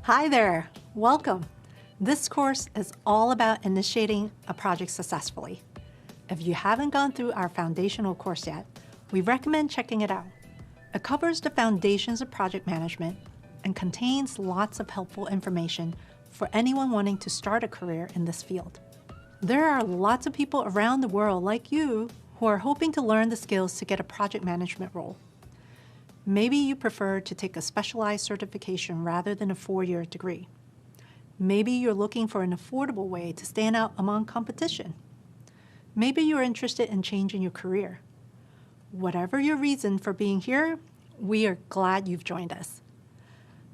Hi there, welcome. This course is all about initiating a project successfully. If you haven't gone through our foundational course yet, we recommend checking it out. It covers the foundations of project management and contains lots of helpful information for anyone wanting to start a career in this field. There are lots of people around the world like you who are hoping to learn the skills to get a project management role. Maybe you prefer to take a specialized certification rather than a 4-year degree. Maybe you're looking for an affordable way to stand out among competition. Maybe you're interested in changing your career. Whatever your reason for being here, we are glad you've joined us.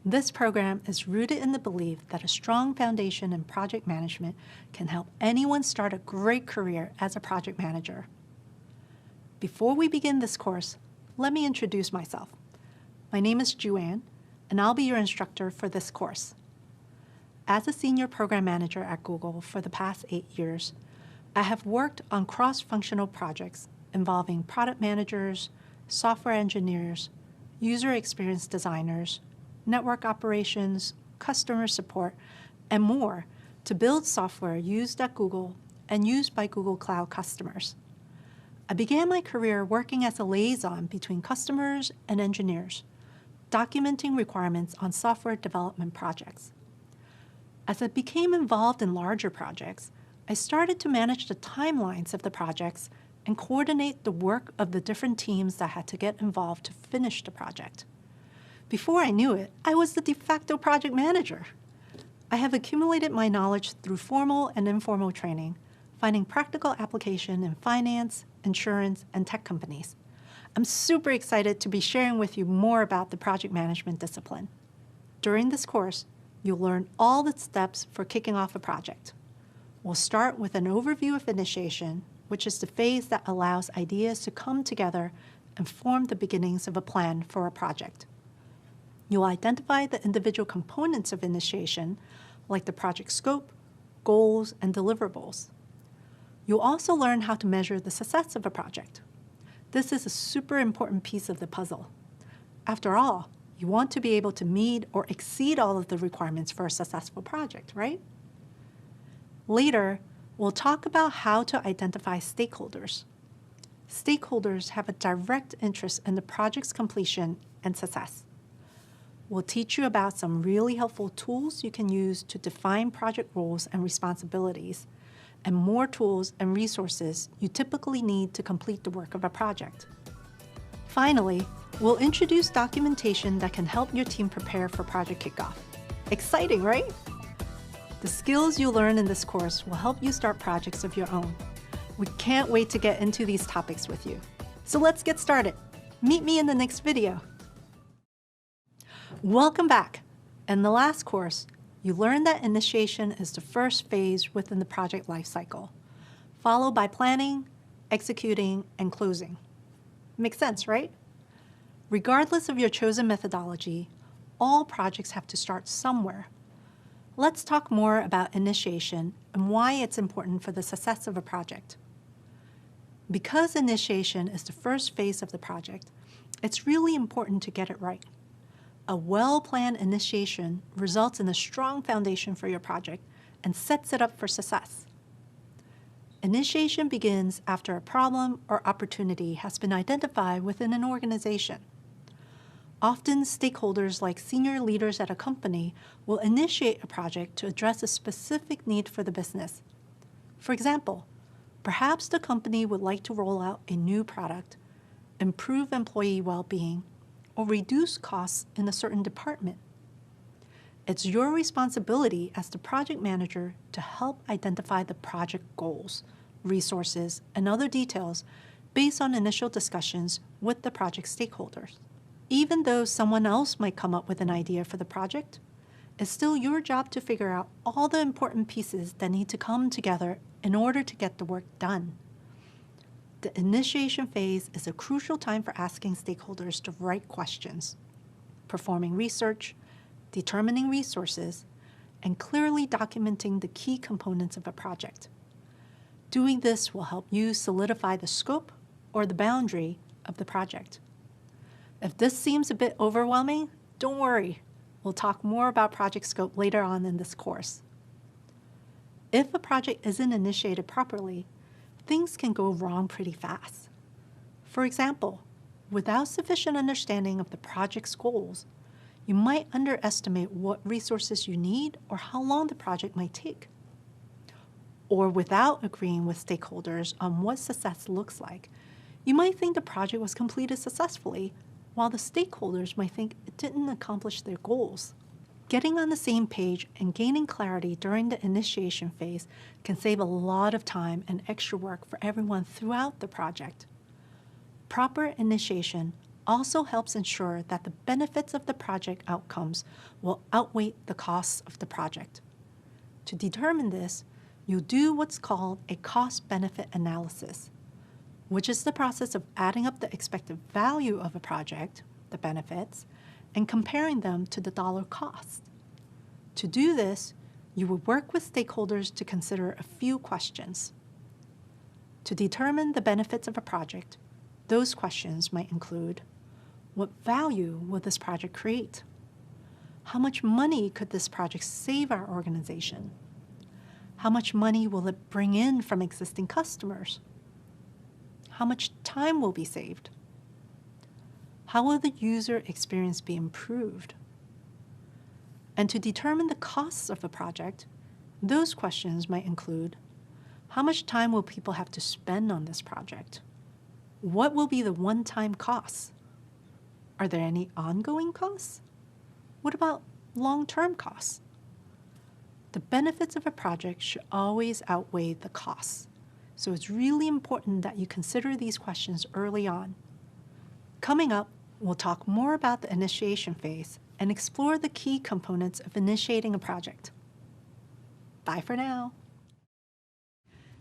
This program is rooted in the belief that a strong foundation in project management can help anyone start a great career as a project manager. Before we begin this course, let me introduce myself. My name is Juanne, and I'll be your instructor for this course. As a senior program manager at Google for the past 8 years, I have worked on cross-functional projects involving product managers, software engineers, user experience designers, network operations, customer support, and more to build software used at Google and used by Google Cloud customers. I began my career working as a liaison between customers and engineers, documenting requirements on software development projects. As I became involved in larger projects, I started to manage the timelines of the projects and coordinate the work of the different teams that had to get involved to finish the project. Before I knew it, I was the de facto project manager. I have accumulated my knowledge through formal and informal training, finding practical application in finance, insurance, and tech companies. I'm super excited to be sharing with you more about the project management discipline. During this course, you'll learn all the steps for kicking off a project. We'll start with an overview of initiation, which is the phase that allows ideas to come together and form the beginnings of a plan for a project. You'll identify the individual components of initiation, like the project scope, goals, and deliverables. You'll also learn how to measure the success of a project. This is a super important piece of the puzzle. After all, you want to be able to meet or exceed all of the requirements for a successful project, right? Later, we'll talk about how to identify stakeholders. Stakeholders have a direct interest in the project's completion and success. We'll teach you about some really helpful tools you can use to define project roles and responsibilities, and more tools and resources you typically need to complete the work of a project. Finally, we'll introduce documentation that can help your team prepare for project kickoff. Exciting, right? The skills you learn in this course will help you start projects of your own. We can't wait to get into these topics with you. So let's get started. Meet me in the next video. Welcome back. In the last course, you learned that initiation is the first phase within the project lifecycle, followed by planning, executing, and closing. Makes sense, right? Regardless of your chosen methodology, all projects have to start somewhere. Let's talk more about initiation and why it's important for the success of a project. Because initiation is the first phase of the project, it's really important to get it right. A well-planned initiation results in a strong foundation for your project and sets it up for success. Initiation begins after a problem or opportunity has been identified within an organization. Often, stakeholders like senior leaders at a company will initiate a project to address a specific need for the business. For example, perhaps the company would like to roll out a new product, improve employee well-being, or reduce costs in a certain department. It's your responsibility as the project manager to help identify the project goals, resources, and other details based on initial discussions with the project stakeholders. Even though someone else might come up with an idea for the project, it's still your job to figure out all the important pieces that need to come together in order to get the work done. The initiation phase is a crucial time for asking stakeholders the right questions, performing research, determining resources, and clearly documenting the key components of a project. Doing this will help you solidify the scope or the boundary of the project. If this seems a bit overwhelming, don't worry. We'll talk more about project scope later on in this course. If a project isn't initiated properly, things can go wrong pretty fast. For example, without sufficient understanding of the project's goals, you might underestimate what resources you need or how long the project might take. Or without agreeing with stakeholders on what success looks like, you might think the project was completed successfully, while the stakeholders might think it didn't accomplish their goals. Getting on the same page and gaining clarity during the initiation phase can save a lot of time and extra work for everyone throughout the project. Proper initiation also helps ensure that the benefits of the project outcomes will outweigh the costs of the project. To determine this, you'll do what's called a cost-benefit analysis, which is the process of adding up the expected value of a project, the benefits, and comparing them to the dollar cost. To do this, you will work with stakeholders to consider a few questions. To determine the benefits of a project, those questions might include: what value will this project create? How much money could this project save our organization? How much money will it bring in from existing customers? How much time will be saved? How will the user experience be improved? And to determine the costs of a project, those questions might include: how much time will people have to spend on this project? What will be the one-time costs? Are there any ongoing costs? What about long-term costs? The benefits of a project should always outweigh the costs, so it's really important that you consider these questions early on. Coming up, we'll talk more about the initiation phase and explore the key components of initiating a project. Bye for now.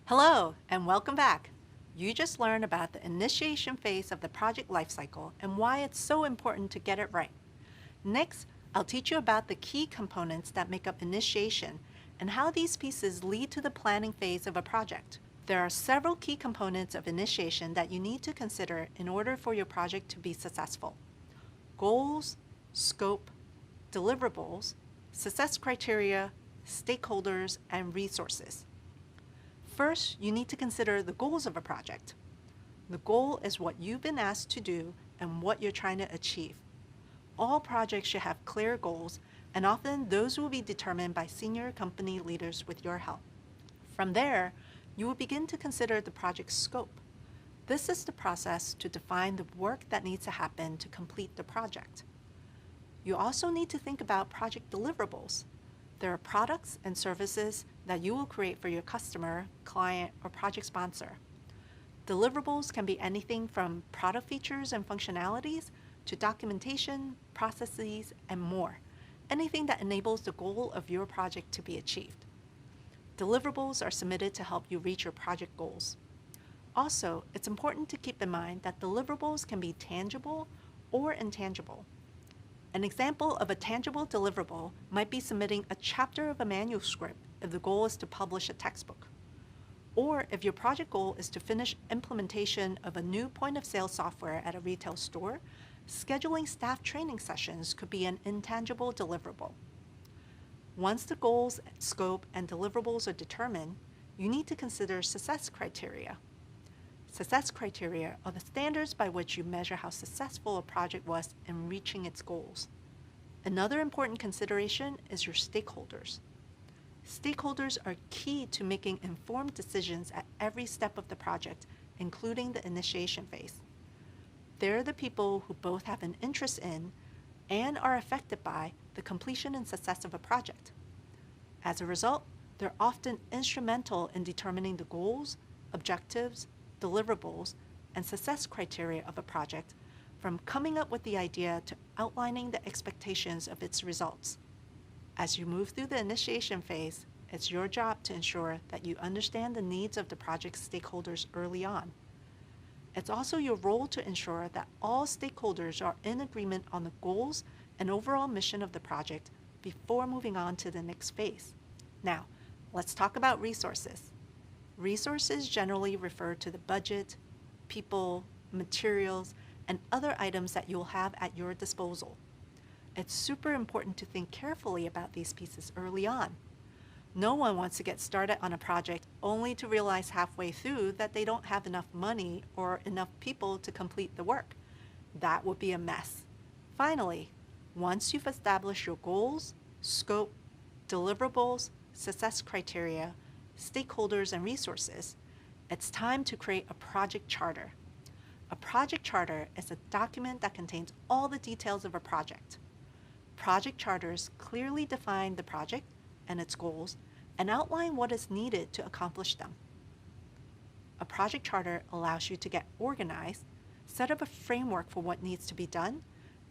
Hello, and welcome back. You just learned about the initiation phase of the project lifecycle and why it's so important to get it right. Next, I'll teach you about the key components that make up initiation and how these pieces lead to the planning phase of a project. There are several key components of initiation that you need to consider in order for your project to be successful: goals, scope, deliverables, success criteria, stakeholders, and resources. First, you need to consider the goals of a project. The goal is what you've been asked to do and what you're trying to achieve. All projects should have clear goals, and often those will be determined by senior company leaders with your help. From there, you will begin to consider the project scope. This is the process to define the work that needs to happen to complete the project. You also need to think about project deliverables. There are products and services that you will create for your customer, client, or project sponsor. Deliverables can be anything from product features and functionalities to documentation, processes, and more. Anything that enables the goal of your project to be achieved. Deliverables are submitted to help you reach your project goals. Also, it's important to keep in mind that deliverables can be tangible or intangible. An example of a tangible deliverable might be submitting a chapter of a manuscript if the goal is to publish a textbook. Or if your project goal is to finish implementation of a new point-of-sale software at a retail store, scheduling staff training sessions could be an intangible deliverable. Once the goals, scope, and deliverables are determined, you need to consider success criteria. Success criteria are the standards by which you measure how successful a project was in reaching its goals. Another important consideration is your stakeholders. Stakeholders are key to making informed decisions at every step of the project, including the initiation phase. They're the people who both have an interest in and are affected by the completion and success of a project. As a result, they're often instrumental in determining the goals, objectives, deliverables, and success criteria of a project, from coming up with the idea to outlining the expectations of its results. As you move through the initiation phase, it's your job to ensure that you understand the needs of the project's stakeholders early on. It's also your role to ensure that all stakeholders are in agreement on the goals and overall mission of the project before moving on to the next phase. Now, let's talk about resources. Resources generally refer to the budget, people, materials, and other items that you'll have at your disposal. It's super important to think carefully about these pieces early on. No one wants to get started on a project only to realize halfway through that they don't have enough money or enough people to complete the work. That would be a mess. Finally, once you've established your goals, scope, deliverables, success criteria, stakeholders, and resources, it's time to create a project charter. A project charter is a document that contains all the details of a project. Project charters clearly define the project and its goals and outline what is needed to accomplish them. A project charter allows you to get organized, set up a framework for what needs to be done,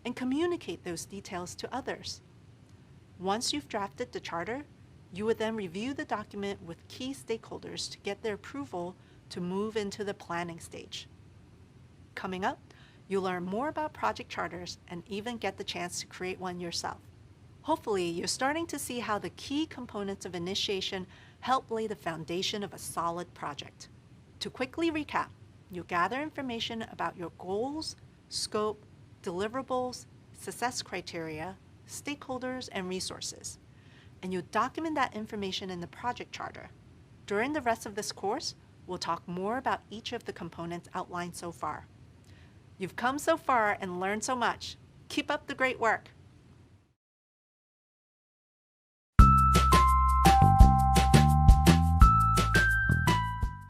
and communicate those details to others. Once you've drafted the charter, you would then review the document with key stakeholders to get their approval to move into the planning stage. Coming up, you'll learn more about project charters and even get the chance to create one yourself. Hopefully, you're starting to see how the key components of initiation help lay the foundation of a solid project. To quickly recap, you'll gather information about your goals, scope, deliverables, success criteria, stakeholders, and resources. And you'll document that information in the project charter. During the rest of this course, we'll talk more about each of the components outlined so far. You've come so far and learned so much. Keep up the great work.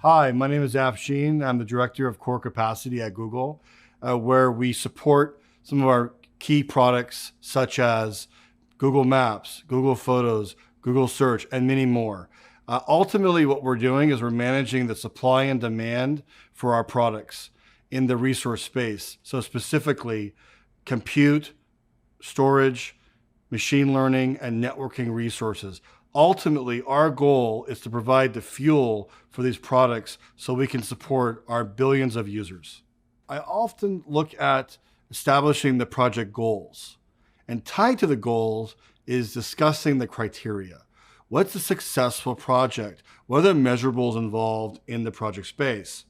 Hi, my name is Afshin. I'm the Director of Core Capacity at Google, where we support some of our key products such as Google Maps, Google Photos, Google Search, and many more. Ultimately, what we're doing is we're managing the supply and demand for our products in the resource space. So specifically, compute, storage, machine learning, and networking resources. Ultimately, our goal is to provide the fuel for these products so we can support our billions of users. I often look at establishing the project goals, and tied to the goals is discussing the criteria. What's a successful project? What are the measurables involved in the project space?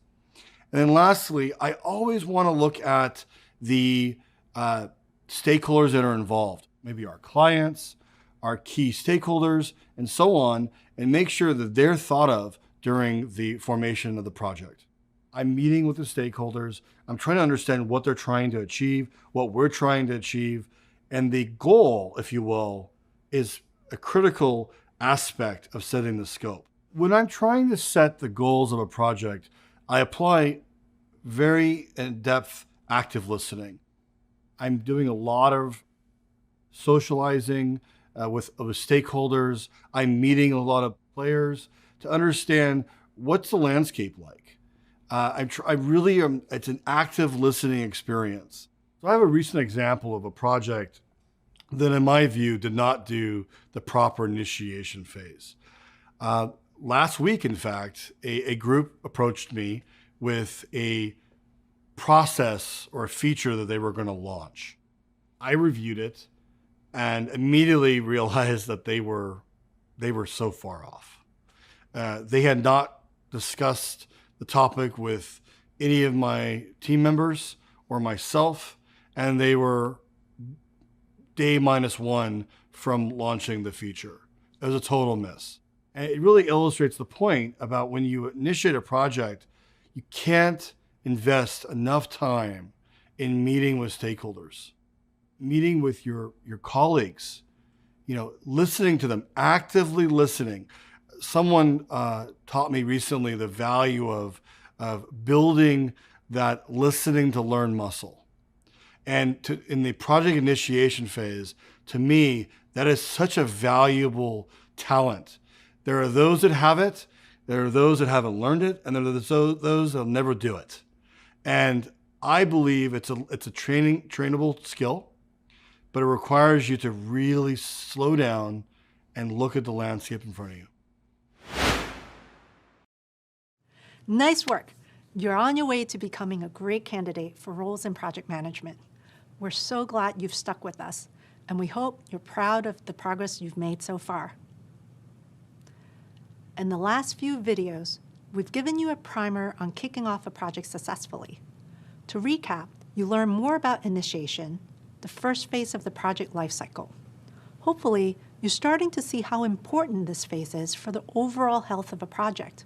And then lastly, I always want to look at the stakeholders that are involved, maybe our clients, our key stakeholders, and so on, and make sure that they're thought of during the formation of the project. I'm meeting with the stakeholders. I'm trying to understand what they're trying to achieve, what we're trying to achieve, and the goal, if you will, is a critical aspect of setting the scope. When I'm trying to set the goals of a project, I apply very in-depth active listening. I'm doing a lot of socializing with stakeholders. I'm meeting a lot of players to understand what's the landscape like. I really am, it's an active listening experience. So I have a recent example of a project that in my view did not do the proper initiation phase. Last week, in fact, a group approached me with a process or a feature that they were going to launch. I reviewed it and immediately realized that they were so far off. They had not discussed the topic with any of my team members or myself, and they were day -1 from launching the feature. It was a total miss. And it really illustrates the point about when you initiate a project, you can't invest enough time in meeting with stakeholders, meeting with your colleagues, listening to them, actively listening. Someone taught me recently the value of building that listening to learn muscle. And in the project initiation phase, to me, that is such a valuable talent. There are those that have it, there are those that haven't learned it, and there are those that'll never do it. And I believe it's a trainable skill, but it requires you to really slow down and look at the landscape in front of you. Nice work. You're on your way to becoming a great candidate for roles in project management. We're so glad you've stuck with us, and we hope you're proud of the progress you've made so far. In the last few videos, we've given you a primer on kicking off a project successfully. To recap, you learn more about initiation, the first phase of the project lifecycle. Hopefully, you're starting to see how important this phase is for the overall health of a project.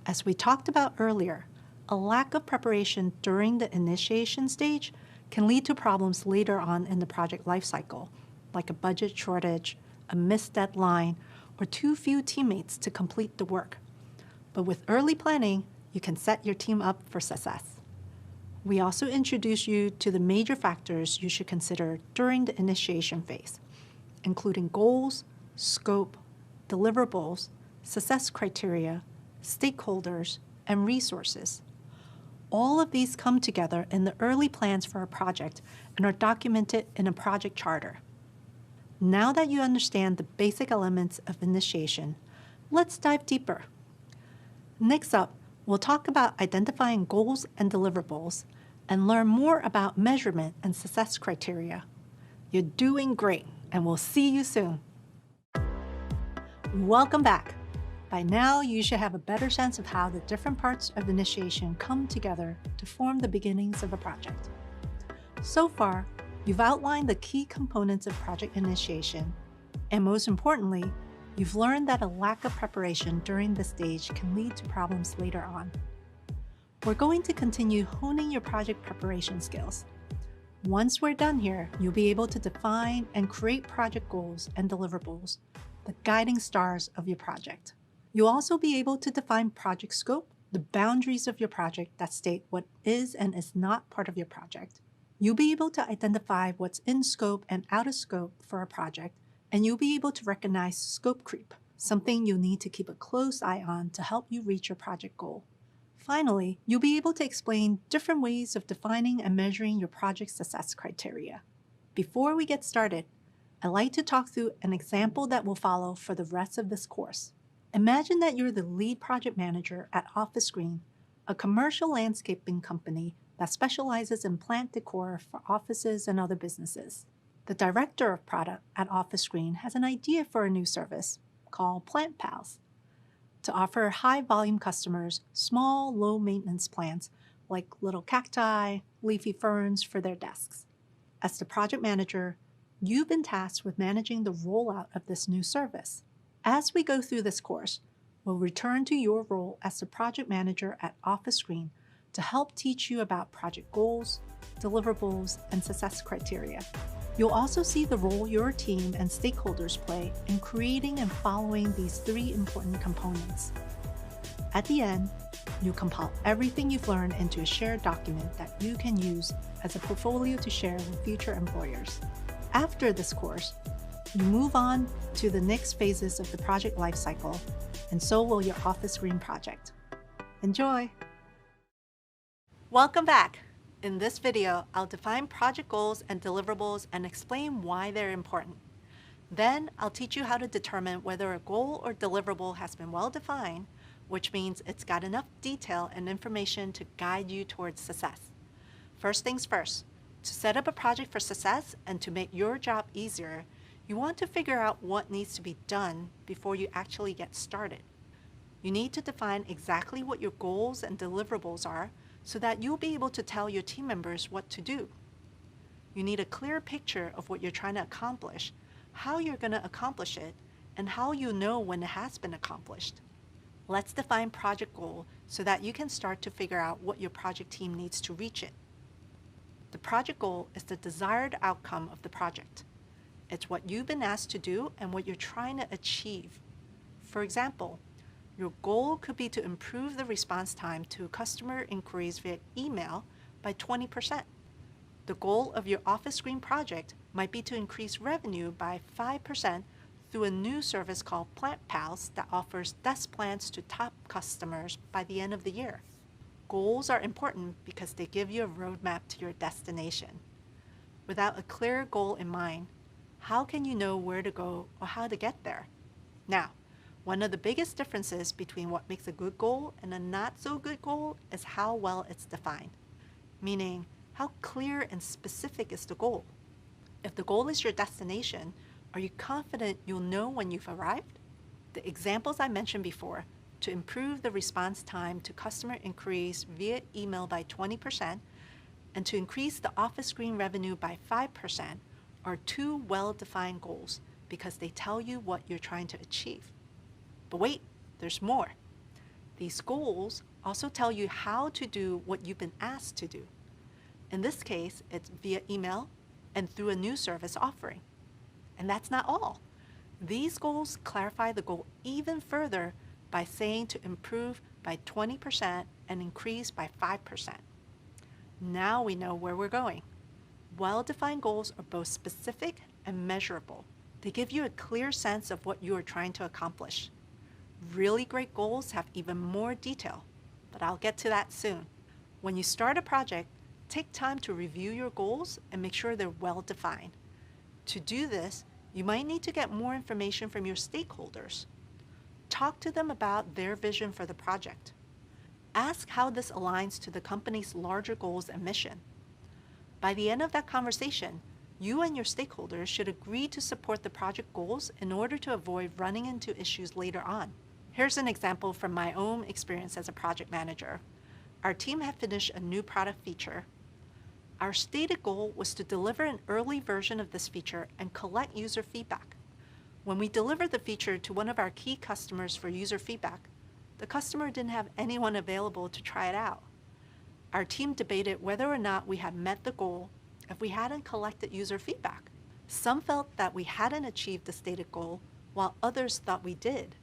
As we talked about earlier, a lack of preparation during the initiation stage can lead to problems later on in the project lifecycle, like a budget shortage, a missed deadline, or too few teammates to complete the work. But with early planning, you can set your team up for success. We also introduce you to the major factors you should consider during the initiation phase, including goals, scope, deliverables, success criteria, stakeholders, and resources. All of these come together in the early plans for a project and are documented in a project charter. Now that you understand the basic elements of initiation, let's dive deeper. Next up, we'll talk about identifying goals and deliverables and learn more about measurement and success criteria. You're doing great, and we'll see you soon. Welcome back. By now, you should have a better sense of how the different parts of initiation come together to form the beginnings of a project. So far, you've outlined the key components of project initiation, and most importantly, you've learned that a lack of preparation during this stage can lead to problems later on. We're going to continue honing your project preparation skills. Once we're done here, you'll be able to define and create project goals and deliverables, the guiding stars of your project. You'll also be able to define project scope, the boundaries of your project that state what is and is not part of your project. You'll be able to identify what's in scope and out of scope for a project, and you'll be able to recognize scope creep, something you'll need to keep a close eye on to help you reach your project goal. Finally, you'll be able to explain different ways of defining and measuring your project success criteria. Before we get started, I'd like to talk through an example that will follow for the rest of this course. Imagine that you're the lead project manager at Office Green, a commercial landscaping company that specializes in plant decor for offices and other businesses. The director of product at Office Green has an idea for a new service called Plant Pals to offer high-volume customers small, low-maintenance plants like little cacti, leafy ferns for their desks. As the project manager, you've been tasked with managing the rollout of this new service. As we go through this course, we'll return to your role as the project manager at Office Green to help teach you about project goals, deliverables, and success criteria. You'll also see the role your team and stakeholders play in creating and following these three important components. At the end, you'll compile everything you've learned into a shared document that you can use as a portfolio to share with future employers. After this course, you move on to the next phases of the project lifecycle, and so will your Office Green project. Enjoy! Welcome back! In this video, I'll define project goals and deliverables and explain why they're important. Then, I'll teach you how to determine whether a goal or deliverable has been well defined, which means it's got enough detail and information to guide you towards success. First things first, to set up a project for success and to make your job easier, you want to figure out what needs to be done before you actually get started. You need to define exactly what your goals and deliverables are so that you'll be able to tell your team members what to do. You need a clear picture of what you're trying to accomplish, how you're going to accomplish it, and how you'll know when it has been accomplished. Let's define project goal so that you can start to figure out what your project team needs to reach it. The project goal is the desired outcome of the project. It's what you've been asked to do and what you're trying to achieve. For example, your goal could be to improve the response time to customer inquiries via email by 20%. The goal of your Office Green project might be to increase revenue by 5% through a new service called Plant Pals that offers desk plants to top customers by the end of the year. Goals are important because they give you a roadmap to your destination. Without a clear goal in mind, how can you know where to go or how to get there? Now, one of the biggest differences between what makes a good goal and a not so good goal is how well it's defined, meaning how clear and specific is the goal. If the goal is your destination, are you confident you'll know when you've arrived? The examples I mentioned before, to improve the response time to customer inquiries via email by 20%, and to increase the office screen revenue by 5% are two well-defined goals because they tell you what you're trying to achieve. But wait, there's more. These goals also tell you how to do what you've been asked to do. In this case, it's via email and through a new service offering. And that's not all. These goals clarify the goal even further by saying to improve by 20% and increase by 5%. Now we know where we're going. Well-defined goals are both specific and measurable. They give you a clear sense of what you are trying to accomplish. Really great goals have even more detail, but I'll get to that soon. When you start a project, take time to review your goals and make sure they're well-defined. To do this, you might need to get more information from your stakeholders. Talk to them about their vision for the project. Ask how this aligns to the company's larger goals and mission. By the end of that conversation, you and your stakeholders should agree to support the project goals in order to avoid running into issues later on. Here's an example from my own experience as a project manager. Our team had finished a new product feature. Our stated goal was to deliver an early version of this feature and collect user feedback. When we delivered the feature to one of our key customers for user feedback, the customer didn't have anyone available to try it out. Our team debated whether or not we had met the goal if we hadn't collected user feedback. Some felt that we hadn't achieved the stated goal, while others thought we did.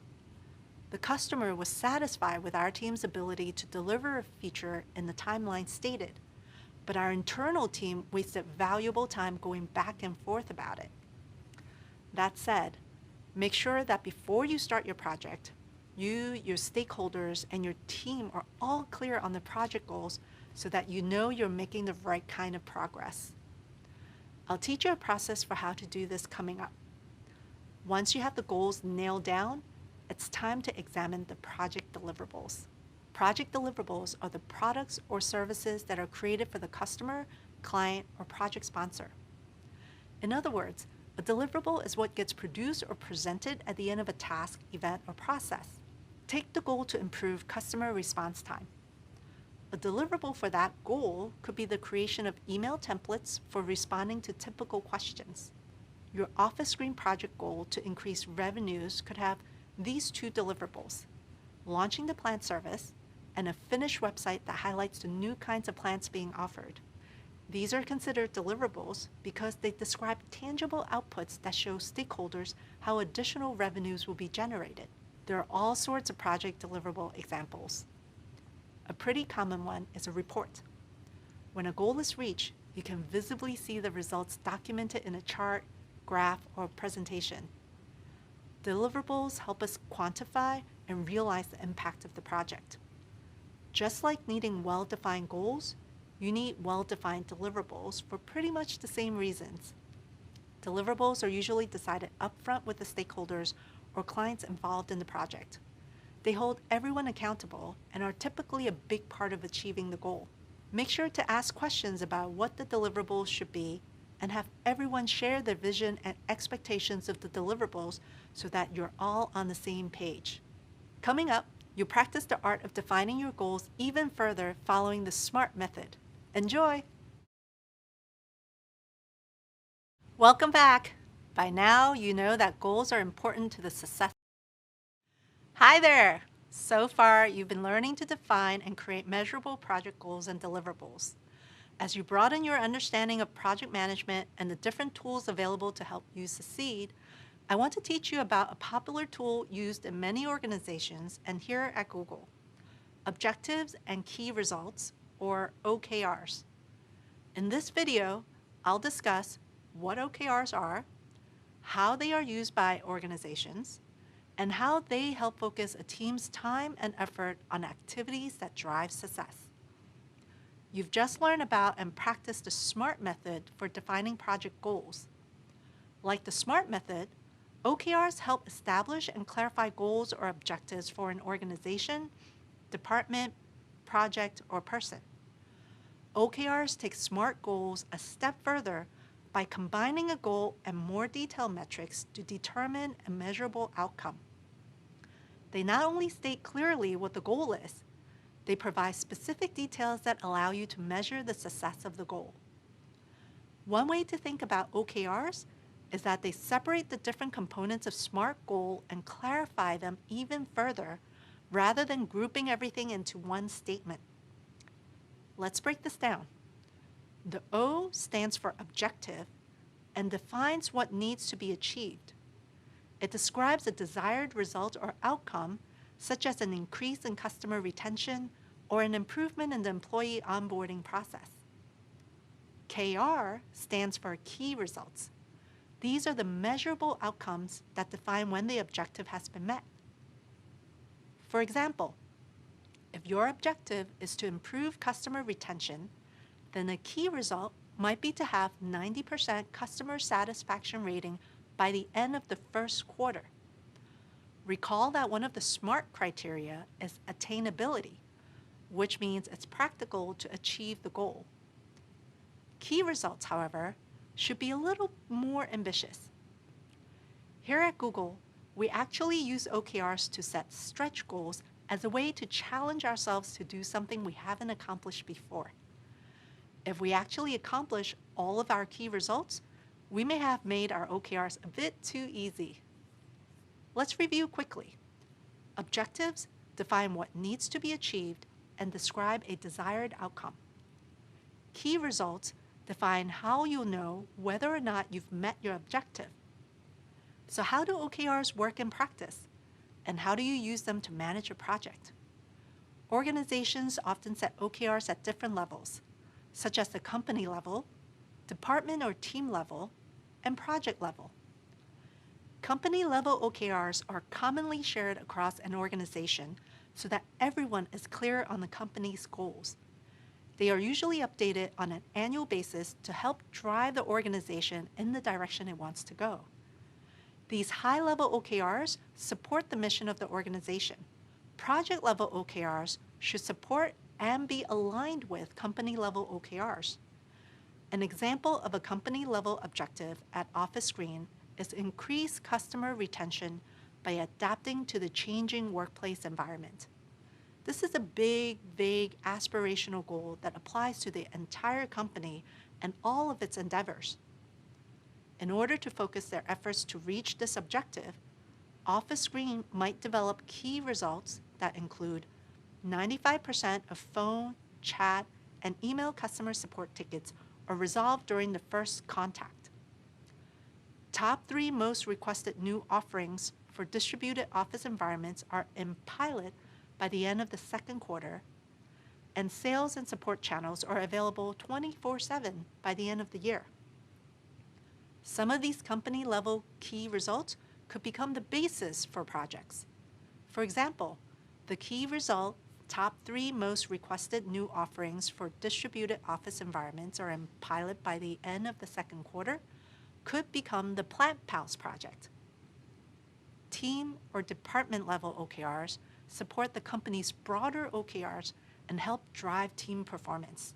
The customer was satisfied with our team's ability to deliver a feature in the timeline stated, but our internal team wasted valuable time going back and forth about it. That said, make sure that before you start your project, you, your stakeholders, and your team are all clear on the project goals so that you know you're making the right kind of progress. I'll teach you a process for how to do this coming up. Once you have the goals nailed down, it's time to examine the project deliverables. Project deliverables are the products or services that are created for the customer, client, or project sponsor. In other words, a deliverable is what gets produced or presented at the end of a task, event, or process. Take the goal to improve customer response time. A deliverable for that goal could be the creation of email templates for responding to typical questions. Your office screen project goal to increase revenues could have these two deliverables: launching the plan service and a finished website that highlights the new kinds of plans being offered. These are considered deliverables because they describe tangible outputs that show stakeholders how additional revenues will be generated. There are all sorts of project deliverable examples. A pretty common one is a report. When a goal is reached, you can visibly see the results documented in a chart, graph, or presentation. Deliverables help us quantify and realize the impact of the project. Just like needing well-defined goals, you need well-defined deliverables for pretty much the same reasons. Deliverables are usually decided upfront with the stakeholders or clients involved in the project. They hold everyone accountable and are typically a big part of achieving the goal. Make sure to ask questions about what the deliverables should be and have everyone share their vision and expectations of the deliverables so that you're all on the same page. Coming up, you'll practice the art of defining your goals even further following the SMART method. Enjoy! Welcome back! By now, you know that goals are important to the success. Hi there! So far, you've been learning to define and create measurable project goals and deliverables. As you broaden your understanding of project management and the different tools available to help you succeed, I want to teach you about a popular tool used in many organizations and here at Google: Objectives and Key Results, or OKRs. In this video, I'll discuss what OKRs are, how they are used by organizations, and how they help focus a team's time and effort on activities that drive success. You've just learned about and practiced the SMART method for defining project goals. Like the SMART method, OKRs help establish and clarify goals or objectives for an organization, department, project, or person. OKRs take SMART goals a step further by combining a goal and more detailed metrics to determine a measurable outcome. They not only state clearly what the goal is, They provide specific details that allow you to measure the success of the goal. One way to think about OKRs is that they separate the different components of SMART goal and clarify them even further rather than grouping everything into one statement. Let's break this down. The O stands for objective and defines what needs to be achieved. It describes a desired result or outcome, such as an increase in customer retention or an improvement in the employee onboarding process. KR stands for key results. These are the measurable outcomes that define when the objective has been met. For example, if your objective is to improve customer retention, then a key result might be to have 90% customer satisfaction rating by the end of the first quarter. Recall that one of the SMART criteria is attainability, which means it's practical to achieve the goal. Key results, however, should be a little more ambitious. Here at Google, we actually use OKRs to set stretch goals as a way to challenge ourselves to do something we haven't accomplished before. If we actually accomplish all of our key results, we may have made our OKRs a bit too easy. Let's review quickly. Objectives define what needs to be achieved and describe a desired outcome. Key results define how you'll know whether or not you've met your objective. So how do OKRs work in practice? And how do you use them to manage a project? Organizations often set OKRs at different levels, such as the company level, department or team level, and project level. Company-level OKRs are commonly shared across an organization so that everyone is clear on the company's goals. They are usually updated on an annual basis to help drive the organization in the direction it wants to go. These high-level OKRs support the mission of the organization. Project-level OKRs should support and be aligned with company-level OKRs. An example of a company-level objective at Office Green is increase customer retention by adapting to the changing workplace environment. This is a big, vague, aspirational goal that applies to the entire company and all of its endeavors. In order to focus their efforts to reach this objective, Office Green might develop key results that include 95% of phone, chat, and email customer support tickets are resolved during the first contact. Top 3 most requested new offerings for distributed office environments are in pilot by the end of the second quarter, and sales and support channels are available 24/7 by the end of the year. Some of these company-level key results could become the basis for projects. For example, the key result, top 3 most requested new offerings for distributed office environments are in pilot by the end of the second quarter, could become the Plant Pals project. Team or department level OKRs support the company's broader OKRs and help drive team performance.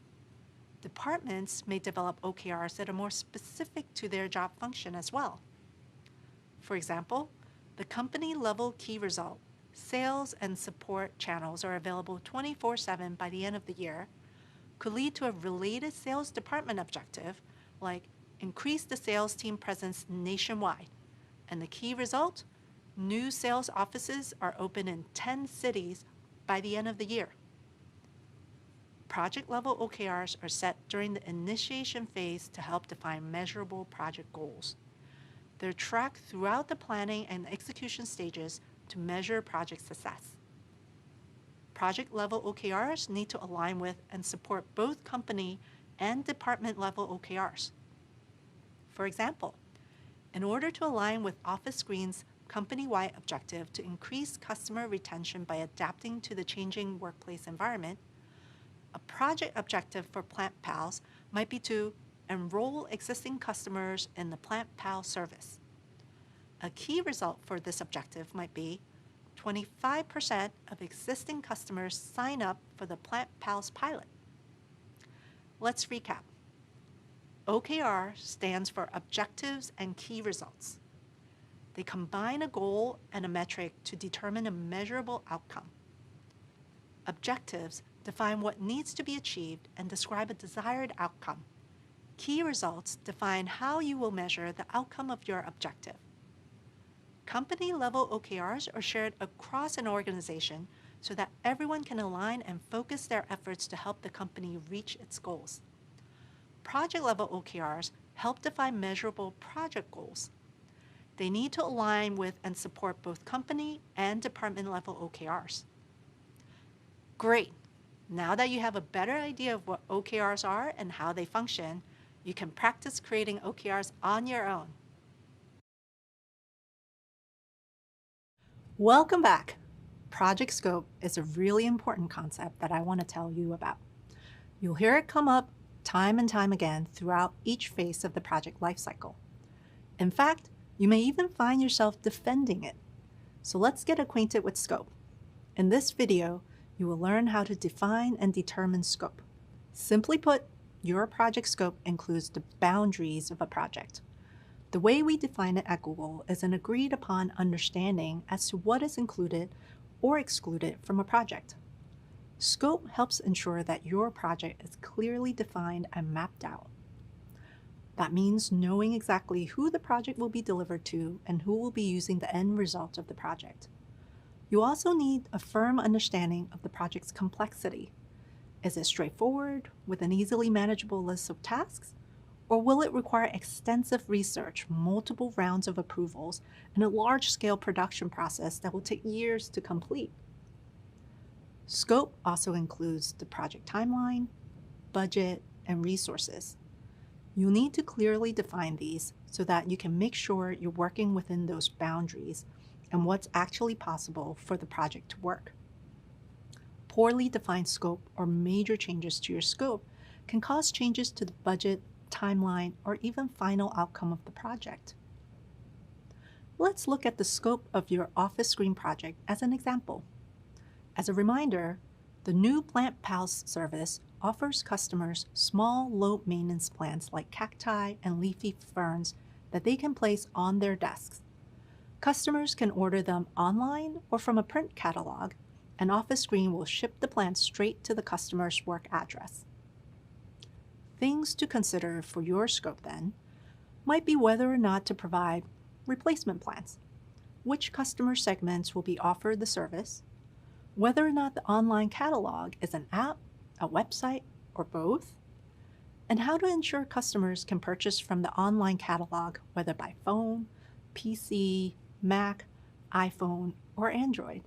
Departments may develop OKRs that are more specific to their job function as well. For example, the company-level key result, sales and support channels are available 24/7 by the end of the year, could lead to a related sales department objective, like increase the sales team presence nationwide. And the key result, new sales offices are open in 10 cities by the end of the year. Project-level OKRs are set during the initiation phase to help define measurable project goals. They're tracked throughout the planning and execution stages to measure project success. Project-level OKRs need to align with and support both company and department-level OKRs. For example, in order to align with Office Green's company-wide objective to increase customer retention by adapting to the changing workplace environment, a project objective for Plant Pals might be to enroll existing customers in the Plant Pals service. A key result for this objective might be 25% of existing customers sign up for the Plant Pals pilot. Let's recap. OKR stands for Objectives and Key Results. They combine a goal and a metric to determine a measurable outcome. Objectives define what needs to be achieved and describe a desired outcome. Key results define how you will measure the outcome of your objective. Company-level OKRs are shared across an organization so that everyone can align and focus their efforts to help the company reach its goals. Project-level OKRs help define measurable project goals. They need to align with and support both company and department-level OKRs. Great! Now that you have a better idea of what OKRs are and how they function, you can practice creating OKRs on your own. Welcome back. Project scope is a really important concept that I want to tell you about. You'll hear it come up time and time again throughout each phase of the project lifecycle. In fact, you may even find yourself defending it. So let's get acquainted with scope. In this video, you will learn how to define and determine scope. Simply put, your project scope includes the boundaries of a project. The way we define it at Google is an agreed upon understanding as to what is included or excluded from a project. Scope helps ensure that your project is clearly defined and mapped out. That means knowing exactly who the project will be delivered to and who will be using the end result of the project. You also need a firm understanding of the project's complexity. Is it straightforward with an easily manageable list of tasks? Or will it require extensive research, multiple rounds of approvals, and a large-scale production process that will take years to complete? Scope also includes the project timeline, budget, and resources. You'll need to clearly define these so that you can make sure you're working within those boundaries and what's actually possible for the project to work. Poorly defined scope or major changes to your scope can cause changes to the budget, timeline, or even final outcome of the project. Let's look at the scope of your office screen project as an example. As a reminder, the new Plant Pals service offers customers small, low-maintenance plants like cacti and leafy ferns that they can place on their desks. Customers can order them online or from a print catalog, and Office Screen will ship the plants straight to the customer's work address. Things to consider for your scope then might be whether or not to provide replacement plants, which customer segments will be offered the service, whether or not the online catalog is an app, a website, or both, and how to ensure customers can purchase from the online catalog whether by phone, PC, Mac, iPhone, or Android.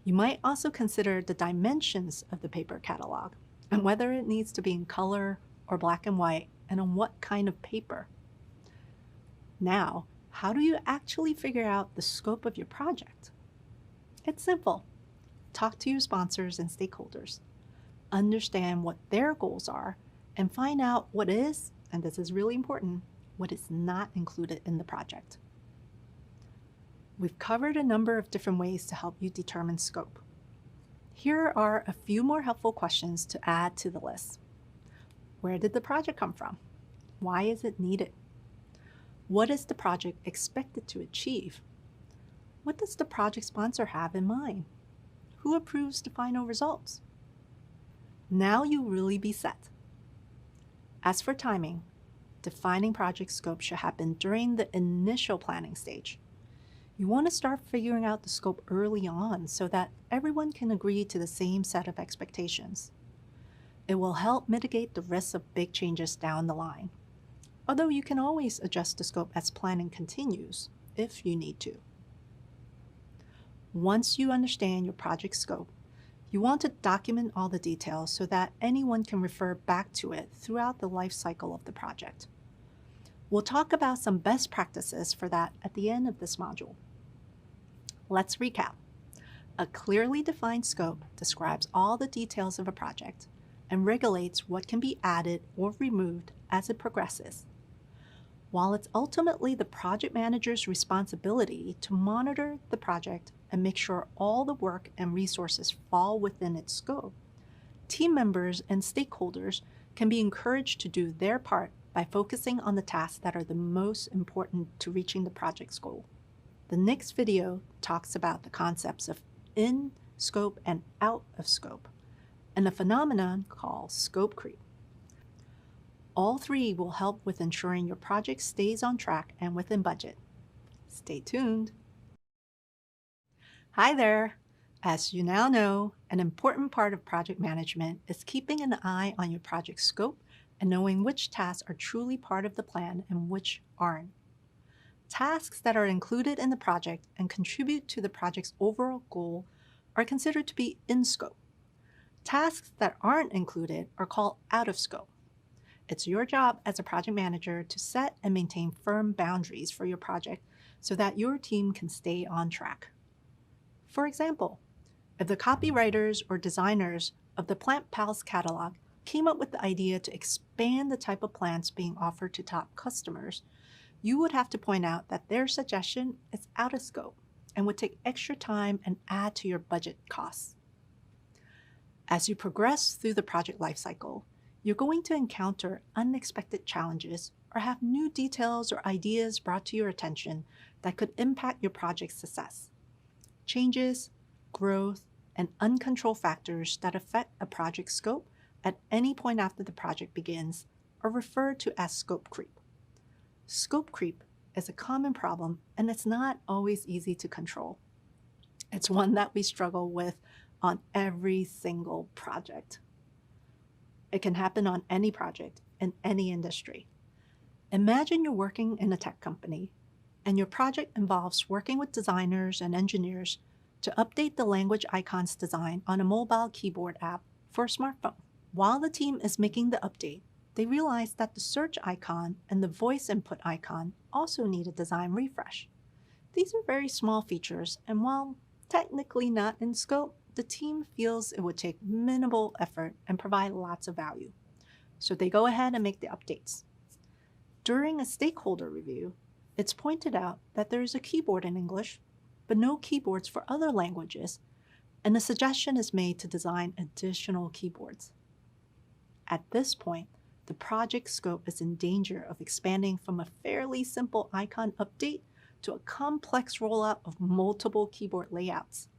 You might also consider the dimensions of the paper catalog and whether it needs to be in color or black and white and on what kind of paper. Now, how do you actually figure out the scope of your project? It's simple. Talk to your sponsors and stakeholders. Understand what their goals are and find out what is, and this is really important, what is not included in the project. We've covered a number of different ways to help you determine scope. Here are a few more helpful questions to add to the list. Where did the project come from? Why is it needed? What is the project expected to achieve? What does the project sponsor have in mind? Who approves the final results? Now you'll really be set. As for timing, defining project scope should happen during the initial planning stage. You want to start figuring out the scope early on so that everyone can agree to the same set of expectations. It will help mitigate the risks of big changes down the line, although you can always adjust the scope as planning continues if you need to. Once you understand your project scope, you want to document all the details so that anyone can refer back to it throughout the life cycle of the project. We'll talk about some best practices for that at the end of this module. Let's recap. A clearly defined scope describes all the details of a project and regulates what can be added or removed as it progresses. While it's ultimately the project manager's responsibility to monitor the project and make sure all the work and resources fall within its scope, team members and stakeholders can be encouraged to do their part by focusing on the tasks that are the most important to reaching the project's goal. The next video talks about the concepts of in scope, and out of scope, and a phenomenon called scope creep. All three will help with ensuring your project stays on track and within budget. Stay tuned. Hi there. As you now know, an important part of project management is keeping an eye on your project scope and knowing which tasks are truly part of the plan and which aren't. Tasks that are included in the project and contribute to the project's overall goal are considered to be in scope. Tasks that aren't included are called out of scope. It's your job as a project manager to set and maintain firm boundaries for your project so that your team can stay on track. For example, if the copywriters or designers of the Plant Pals catalog came up with the idea to expand the type of plants being offered to top customers, you would have to point out that their suggestion is out of scope and would take extra time and add to your budget costs. As you progress through the project lifecycle, you're going to encounter unexpected challenges or have new details or ideas brought to your attention that could impact your project's success. Changes, growth, and uncontrolled factors that affect a project scope at any point after the project begins are referred to as scope creep. Scope creep is a common problem, and it's not always easy to control. It's one that we struggle with on every single project. It can happen on any project in any industry. Imagine you're working in a tech company, and your project involves working with designers and engineers to update the language icons design on a mobile keyboard app for a smartphone. While the team is making the update, they realize that the search icon and the voice input icon also need a design refresh. These are very small features, and while technically not in scope, the team feels it would take minimal effort and provide lots of value. So they go ahead and make the updates. During a stakeholder review, it's pointed out that there is a keyboard in English, but no keyboards for other languages, and a suggestion is made to design additional keyboards. At this point, the project scope is in danger of expanding from a fairly simple icon update to a complex rollout of multiple keyboard layouts.